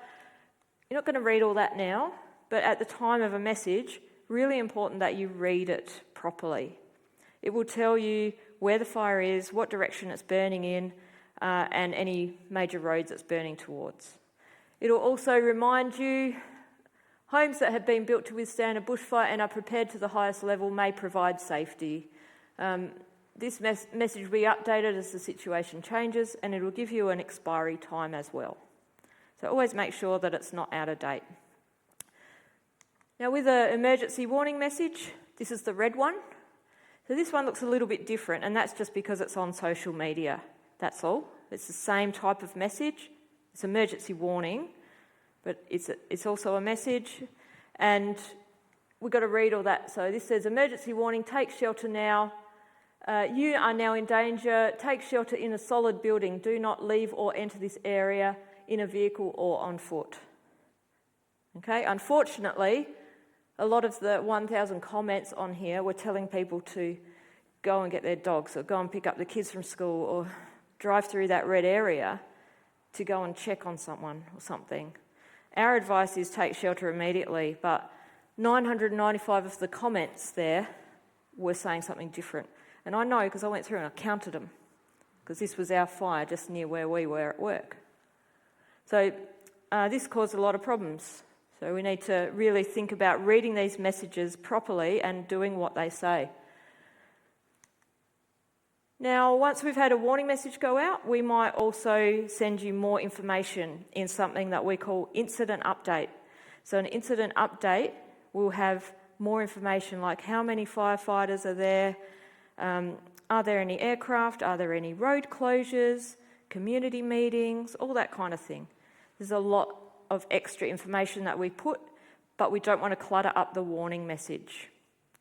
You're not going to read all that now, but at the time of a message, really important that you read it properly. It will tell you where the fire is, what direction it's burning in, and any major roads it's burning towards. It'll also remind you homes that have been built to withstand a bushfire and are prepared to the highest level may provide safety. This message will be updated as the situation changes, and it will give you an expiry time as well. So always make sure that it's not out of date. Now with an emergency warning message, this is the red one. So this one looks a little bit different, and that's just because it's on social media. That's all. It's the same type of message. It's emergency warning, but it's also a message, and we've got to read all that. So this says, emergency warning, take shelter now. You are now in danger. Take shelter in a solid building. Do not leave or enter this area in a vehicle or on foot. Okay, unfortunately, a lot of the 1,000 comments on here were telling people to go and get their dogs or go and pick up the kids from school or drive through that red area to go and check on someone or something. Our advice is take shelter immediately, but 995 of the comments there were saying something different. And I know because I went through and I counted them, because this was our fire just near where we were at work. So this caused a lot of problems. So we need to really think about reading these messages properly and doing what they say. Now, once we've had a warning message go out, we might also send you more information in something that we call incident update. So an incident update will have more information like how many firefighters are there any aircraft, are there any road closures, community meetings, all that kind of thing. There's a lot of extra information that we put, but we don't want to clutter up the warning message.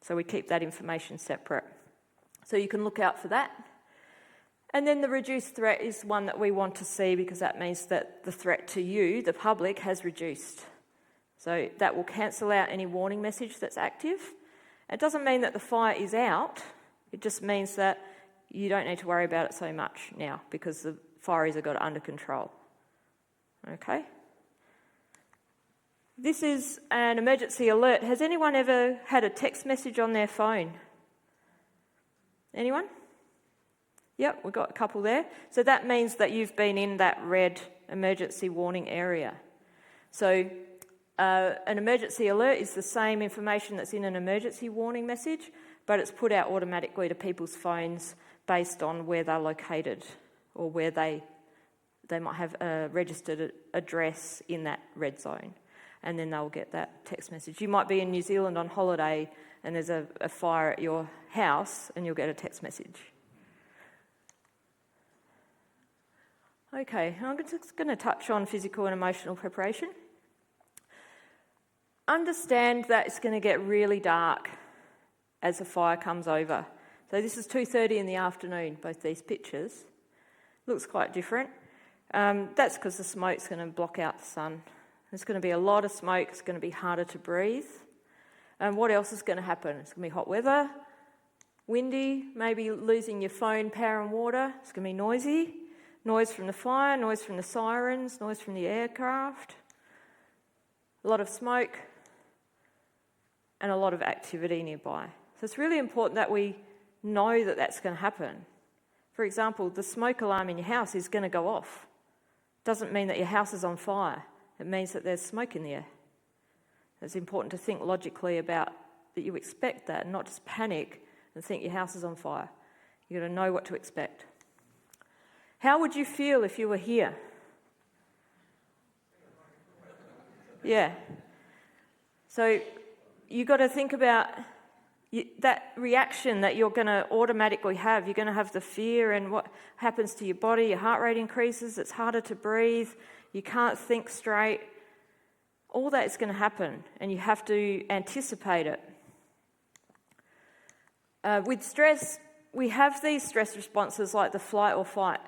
So we keep that information separate. So you can look out for that. And then the reduced threat is one that we want to see because that means that the threat to you, the public, has reduced. So that will cancel out any warning message that's active. It doesn't mean that the fire is out. It just means that you don't need to worry about it so much now because the fireys have got it under control. Okay? This is an emergency alert. Has anyone ever had a text message on their phone? Anyone? Yep, we've got a couple there. So that means that you've been in that red emergency warning area. So an emergency alert is the same information that's in an emergency warning message, but it's put out automatically to people's phones based on where they're located or where they might have a registered address in that red zone. And then they'll get that text message. You might be in New Zealand on holiday and there's a fire at your house and you'll get a text message. Okay, I'm just going to touch on physical and emotional preparation. Understand that it's going to get really dark as the fire comes over. So this is 2:30 in the afternoon, both these pictures. Looks quite different. That's because the smoke's going to block out the sun. There's going to be a lot of smoke. It's going to be harder to breathe. And what else is going to happen? It's going to be hot weather, windy, maybe losing your phone, power and water. It's going to be noisy. Noise from the fire, noise from the sirens, noise from the aircraft. A lot of smoke and a lot of activity nearby. So it's really important that we know that that's going to happen. For example, the smoke alarm in your house is going to go off. Doesn't mean that your house is on fire. It means that there's smoke in the air. It's important to think logically about that you expect that and not just panic and think your house is on fire. You've got to know what to expect. How would you feel if you were here? Yeah. So you've got to think about that reaction that you're going to automatically have. You're going to have the fear and what happens to your body. Your heart rate increases. It's harder to breathe. You can't think straight. All that is going to happen, and you have to anticipate it. With stress, we have these stress responses like the flight or fight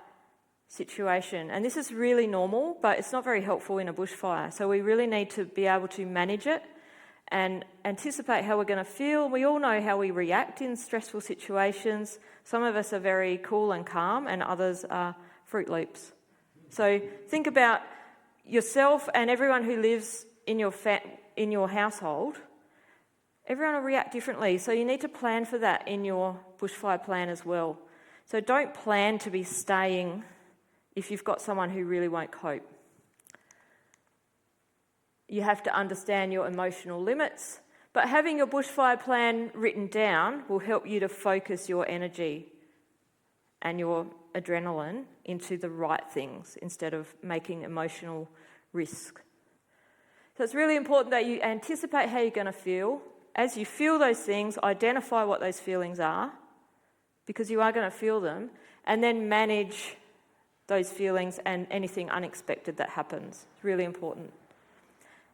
situation, and this is really normal, but it's not very helpful in a bushfire. So we really need to be able to manage it and anticipate how we're going to feel. We all know how we react in stressful situations. Some of us are very cool and calm, and others are Fruit Loops. So think about yourself and everyone who lives in your household. Everyone will react differently, so you need to plan for that in your bushfire plan as well. So don't plan to be staying if you've got someone who really won't cope. You have to understand your emotional limits, but having your bushfire plan written down will help you to focus your energy and your adrenaline into the right things instead of making emotional risk. So it's really important that you anticipate how you're going to feel. As you feel those things, identify what those feelings are, because you are going to feel them, and then manage those feelings and anything unexpected that happens. It's really important.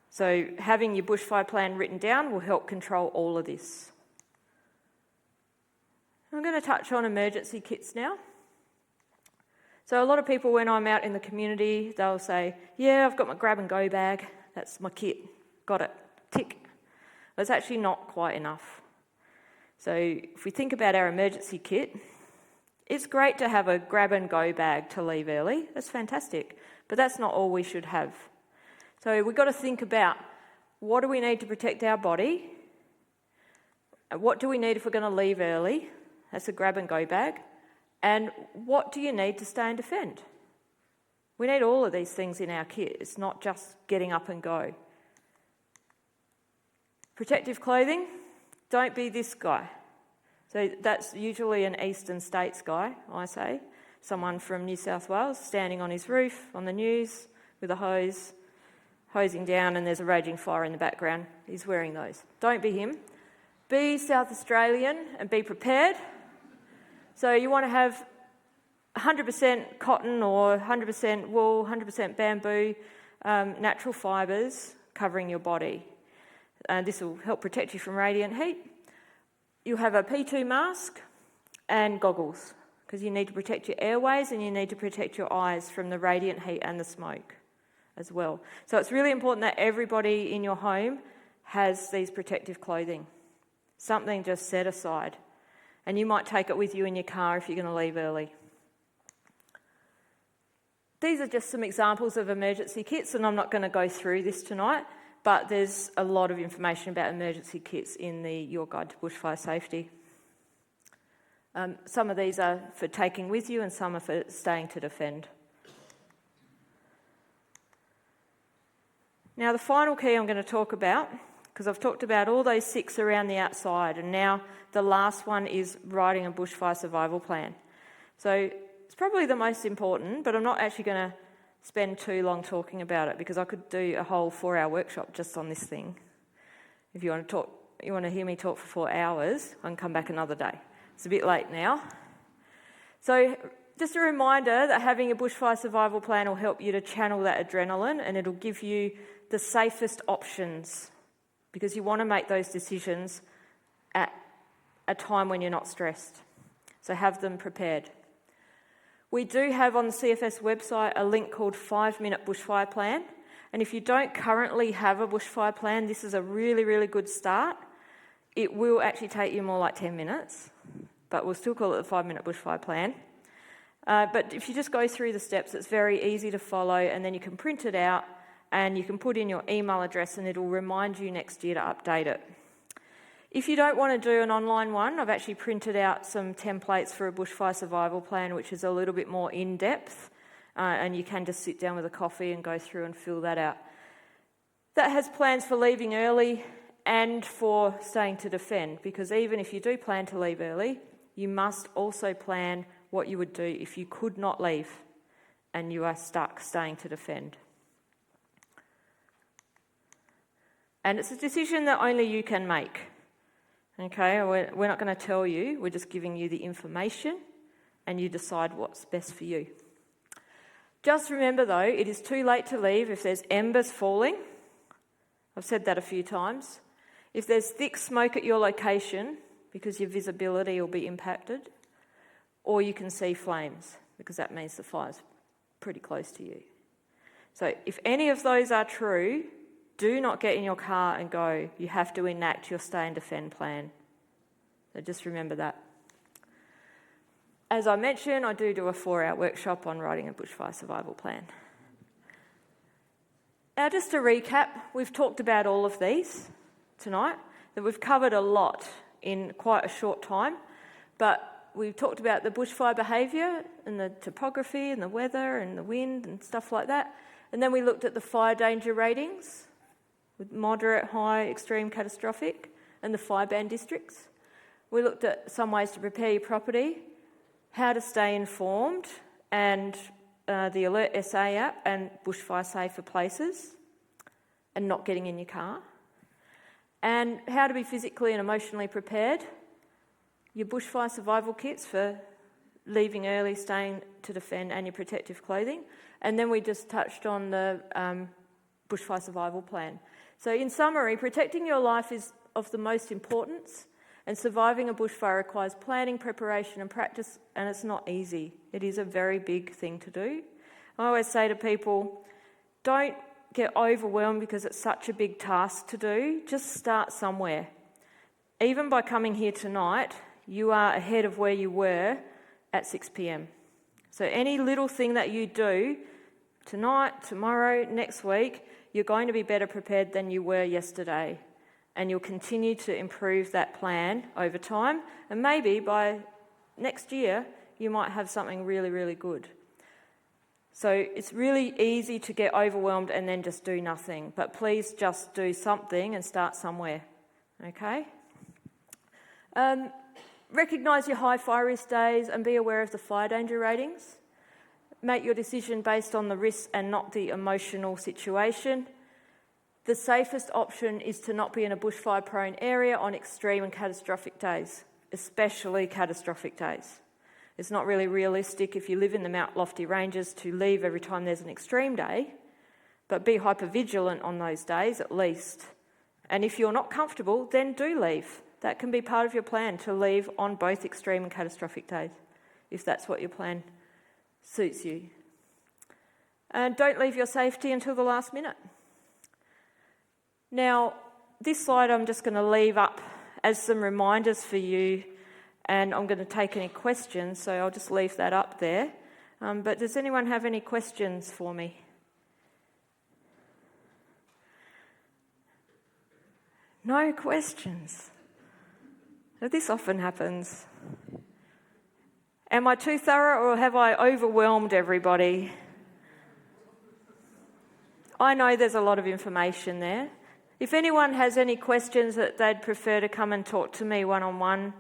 So having your bushfire plan written down will help control all of this. I'm going to touch on emergency kits now. So a lot of people, when I'm out in the community, they'll say, yeah, I've got my grab and go bag. That's my kit. Got it. Tick. But it's actually not quite enough. So if we think about our emergency kit, it's great to have a grab and go bag to leave early. That's fantastic. But that's not all we should have. So we've got to think about, what do we need to protect our body? What do we need if we're going to leave early? That's a grab and go bag. And what do you need to stay and defend? We need all of these things in our kit. It's not just getting up and go. Protective clothing, don't be this guy. So that's usually an eastern states guy, I say. Someone from New South Wales standing on his roof on the news with a hose, hosing down, and there's a raging fire in the background. He's wearing those. Don't be him. Be South Australian and be prepared. So you want to have 100% cotton or 100% wool, 100% bamboo, natural fibres covering your body. This will help protect you from radiant heat. You'll have a P2 mask and goggles. because you need to protect your airways and you need to protect your eyes from the radiant heat and the smoke as well. So it's really important that everybody in your home has these protective clothing, something just set aside. And you might take it with you in your car if you're going to leave early. These are just some examples of emergency kits, and I'm not going to go through this tonight, but there's a lot of information about emergency kits in the Your Guide to Bushfire Safety. Some of these are for taking with you and some are for staying to defend. Now, the final key I'm going to talk about, because I've talked about all those 6 around the outside, and now the last one is writing a bushfire survival plan. So it's probably the most important, but I'm not actually going to spend too long talking about it because I could do a whole 4-hour workshop just on this thing. If you want to hear me talk for 4 hours, I can come back another day. It's a bit late now. So just a reminder that having a bushfire survival plan will help you to channel that adrenaline, and it'll give you the safest options, because you want to make those decisions at a time when you're not stressed. So have them prepared. We do have on the CFS website a link called 5-Minute Bushfire Plan. And if you don't currently have a bushfire plan, this is a really, really good start. It will actually take you more like 10 minutes, but we'll still call it the 5-Minute Bushfire Plan. But if you just go through the steps, it's very easy to follow, and then you can print it out and you can put in your email address and it'll remind you next year to update it. If you don't want to do an online one, I've actually printed out some templates for a bushfire survival plan, which is a little bit more in-depth, and you can just sit down with a coffee and go through and fill that out. That has plans for leaving early and for staying to defend, because even if you do plan to leave early, you must also plan what you would do if you could not leave and you are stuck staying to defend. And it's a decision that only you can make. Okay, we're not going to tell you, we're just giving you the information and you decide what's best for you. Just remember though, it is too late to leave if there's embers falling. I've said that a few times. If there's thick smoke at your location, because your visibility will be impacted, or you can see flames, because that means the fire's pretty close to you. So if any of those are true, do not get in your car and go. You have to enact your stay and defend plan. So just remember that. As I mentioned, I do a 4-hour workshop on writing a bushfire survival plan. Now, just to recap, we've talked about all of these tonight, that we've covered a lot in quite a short time, but we've talked about the bushfire behaviour and the topography and the weather and the wind and stuff like that. And then we looked at the fire danger ratings with moderate, high, extreme, catastrophic, and the fire ban districts. We looked at some ways to prepare your property, how to stay informed, and the Alert SA app and bushfire safer places, and not getting in your car, and how to be physically and emotionally prepared, your bushfire survival kits for leaving early, staying to defend, and your protective clothing. And then we just touched on the bushfire survival plan. So in summary, protecting your life is of the most importance, and surviving a bushfire requires planning, preparation and practice, and it's not easy. It is a very big thing to do. I always say to people, don't get overwhelmed because it's such a big task to do. Just start somewhere. Even by coming here tonight, you are ahead of where you were at 6 p.m. So any little thing that you do tonight, tomorrow, next week, you're going to be better prepared than you were yesterday. And you'll continue to improve that plan over time. And maybe by next year, you might have something really, really good. So it's really easy to get overwhelmed and then just do nothing. But please just do something and start somewhere. Okay? Recognise your high fire risk days and be aware of the fire danger ratings. Make your decision based on the risk and not the emotional situation. The safest option is to not be in a bushfire-prone area on extreme and catastrophic days, especially catastrophic days. It's not really realistic if you live in the Mount Lofty Ranges to leave every time there's an extreme day, but be hyper-vigilant on those days at least. And if you're not comfortable, then do leave. That can be part of your plan, to leave on both extreme and catastrophic days. if that's what your plan suits you. And don't leave your safety until the last minute. Now, this slide I'm just going to leave up as some reminders for you, and I'm going to take any questions, so I'll just leave that up there. But does anyone have any questions for me? No questions. Now, this often happens. Am I too thorough, or have I overwhelmed everybody? I know there's a lot of information there. If anyone has any questions that they'd prefer to come and talk to me one-on-one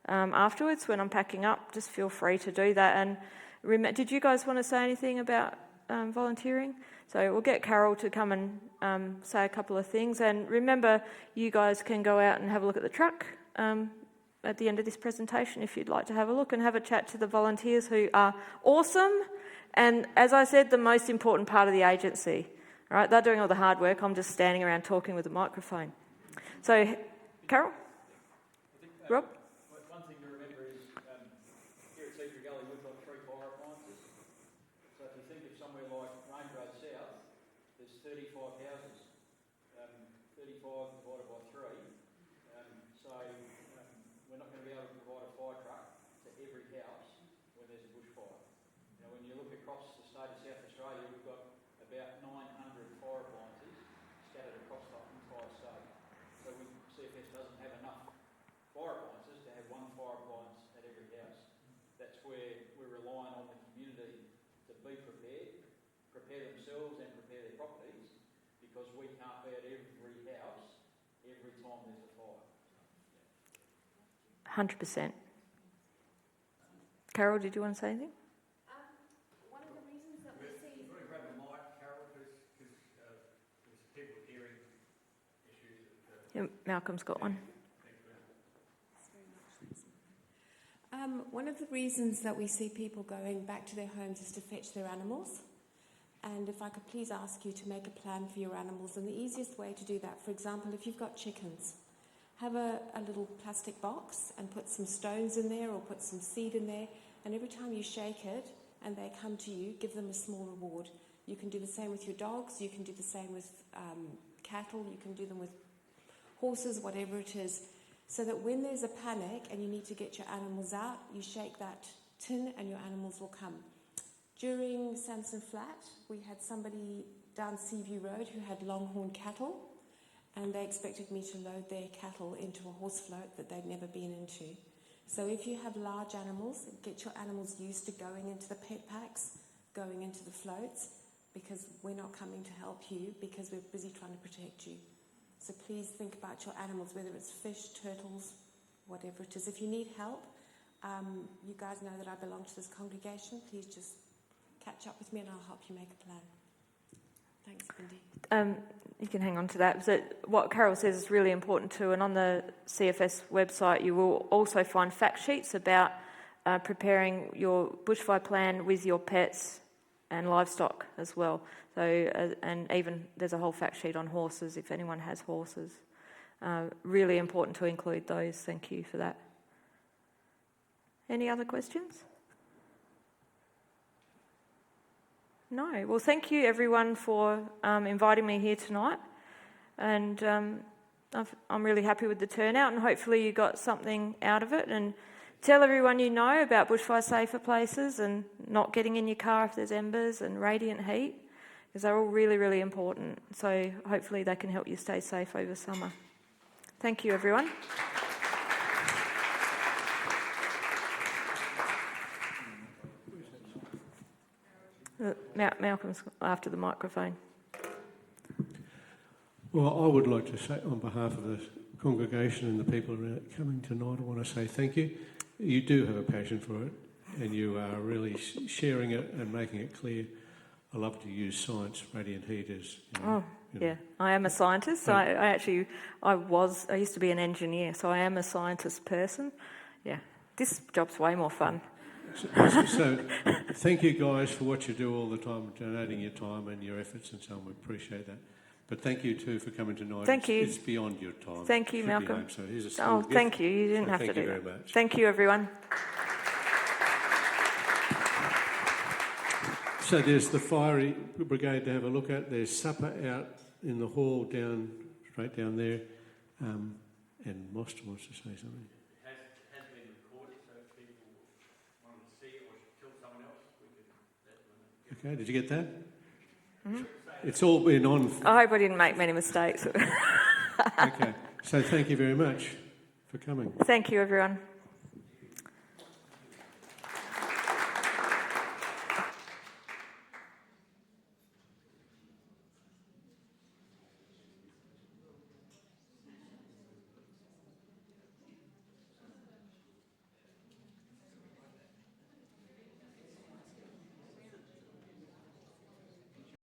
afterwards when I'm packing up, just feel free to do that. And did you guys want to say anything about volunteering? So we'll get Carol to come and say a couple of things. And remember, you guys can go out and have a look at the truck at the end of this presentation if you'd like to have a look and have a chat to the volunteers, who are awesome. And as I said, the most important part of the agency. All right, they're doing all the hard work. I'm just standing around talking with a microphone. So, Carol? Rob? One thing to remember is here at Cedar Gully we've got 3 fire appliances. So if you think of somewhere like Range Road South, there's 35 houses. 35 divided by 3. So we're not going to be able to provide a fire truck to every house when there's a bushfire. You know, when you look across the state of South Australia, we've got about 900 fire appliances scattered across the entire state. So CFS doesn't have enough fire appliances to have 1 fire appliance at every house. That's where we're relying on the community to be prepared, prepare themselves and prepare their properties, because we can't be at every house every time there's a fire. 100%. Carol, did you want to say anything? One of the reasons that we see... Grab the mic, Carol, because there's people with hearing issues. Yeah, Malcolm's got one. One of the reasons that we see people going back to their homes is to fetch their animals. And if I could please ask you to make a plan for your animals, and the easiest way to do that, for example, if you've got chickens, have a little plastic box and put some stones in there or put some seed in there, and every time you shake it and they come to you, give them a small reward. You can do the same with your dogs, you can do the same with cattle, you can do them with horses, whatever it is, so that when there's a panic and you need to get your animals out, you shake that tin and your animals will come. During Samson Flat, we had somebody down Seaview Road who had longhorn cattle, and they expected me to load their cattle into a horse float that they'd never been into. So if you have large animals, get your animals used to going into the pet packs, going into the floats, because we're not coming to help you because we're busy trying to protect you. So please think about your animals, whether it's fish, turtles, whatever it is. If you need help, you guys know that I belong to this congregation. Please just catch up with me and I'll help you make a plan. Thanks, Bindi. You can hang on to that. So what Carol says is really important too, and on the CFS website you will also find fact sheets about preparing your bushfire plan with your pets and livestock as well. So, and even there's a whole fact sheet on horses if anyone has horses. Really important to include those. Thank you for that. Any other questions? No. Well, thank you everyone for inviting me here tonight, and I'm really happy with the turnout, and hopefully you got something out of it. And tell everyone you know about bushfire safer places and not getting in your car if there's embers and radiant heat, because they're all really, really important. So hopefully they can help you stay safe over summer. Thank you, everyone. Malcolm's after the microphone. Well, I would like to say, on behalf of the congregation and the people around coming tonight, I want to say thank you. You do have a passion for it, and you are really sharing it and making it clear. I love to use science, radiant heat as. Yeah, I am a scientist. So I used to be an engineer, so I am a scientist person. Yeah, this job's way more fun. So thank you guys for what you do all the time, donating your time and your efforts and so on. We appreciate that. But thank you too for coming tonight. Thank you. It's beyond your time. Thank you, Should Malcolm. be home, so here's a small gift. Thank you. You didn't have to do that. Thank you very much. Thank you, everyone. So there's the fire brigade to have a look at. There's supper out in the hall straight down there. And Moster wants to say something. Has been recorded, so if people wanted to see it or kill someone else, we could. Okay, did you get that? It's all been on. I hope I didn't make many mistakes. Okay, so thank you very much for coming. Thank you, everyone.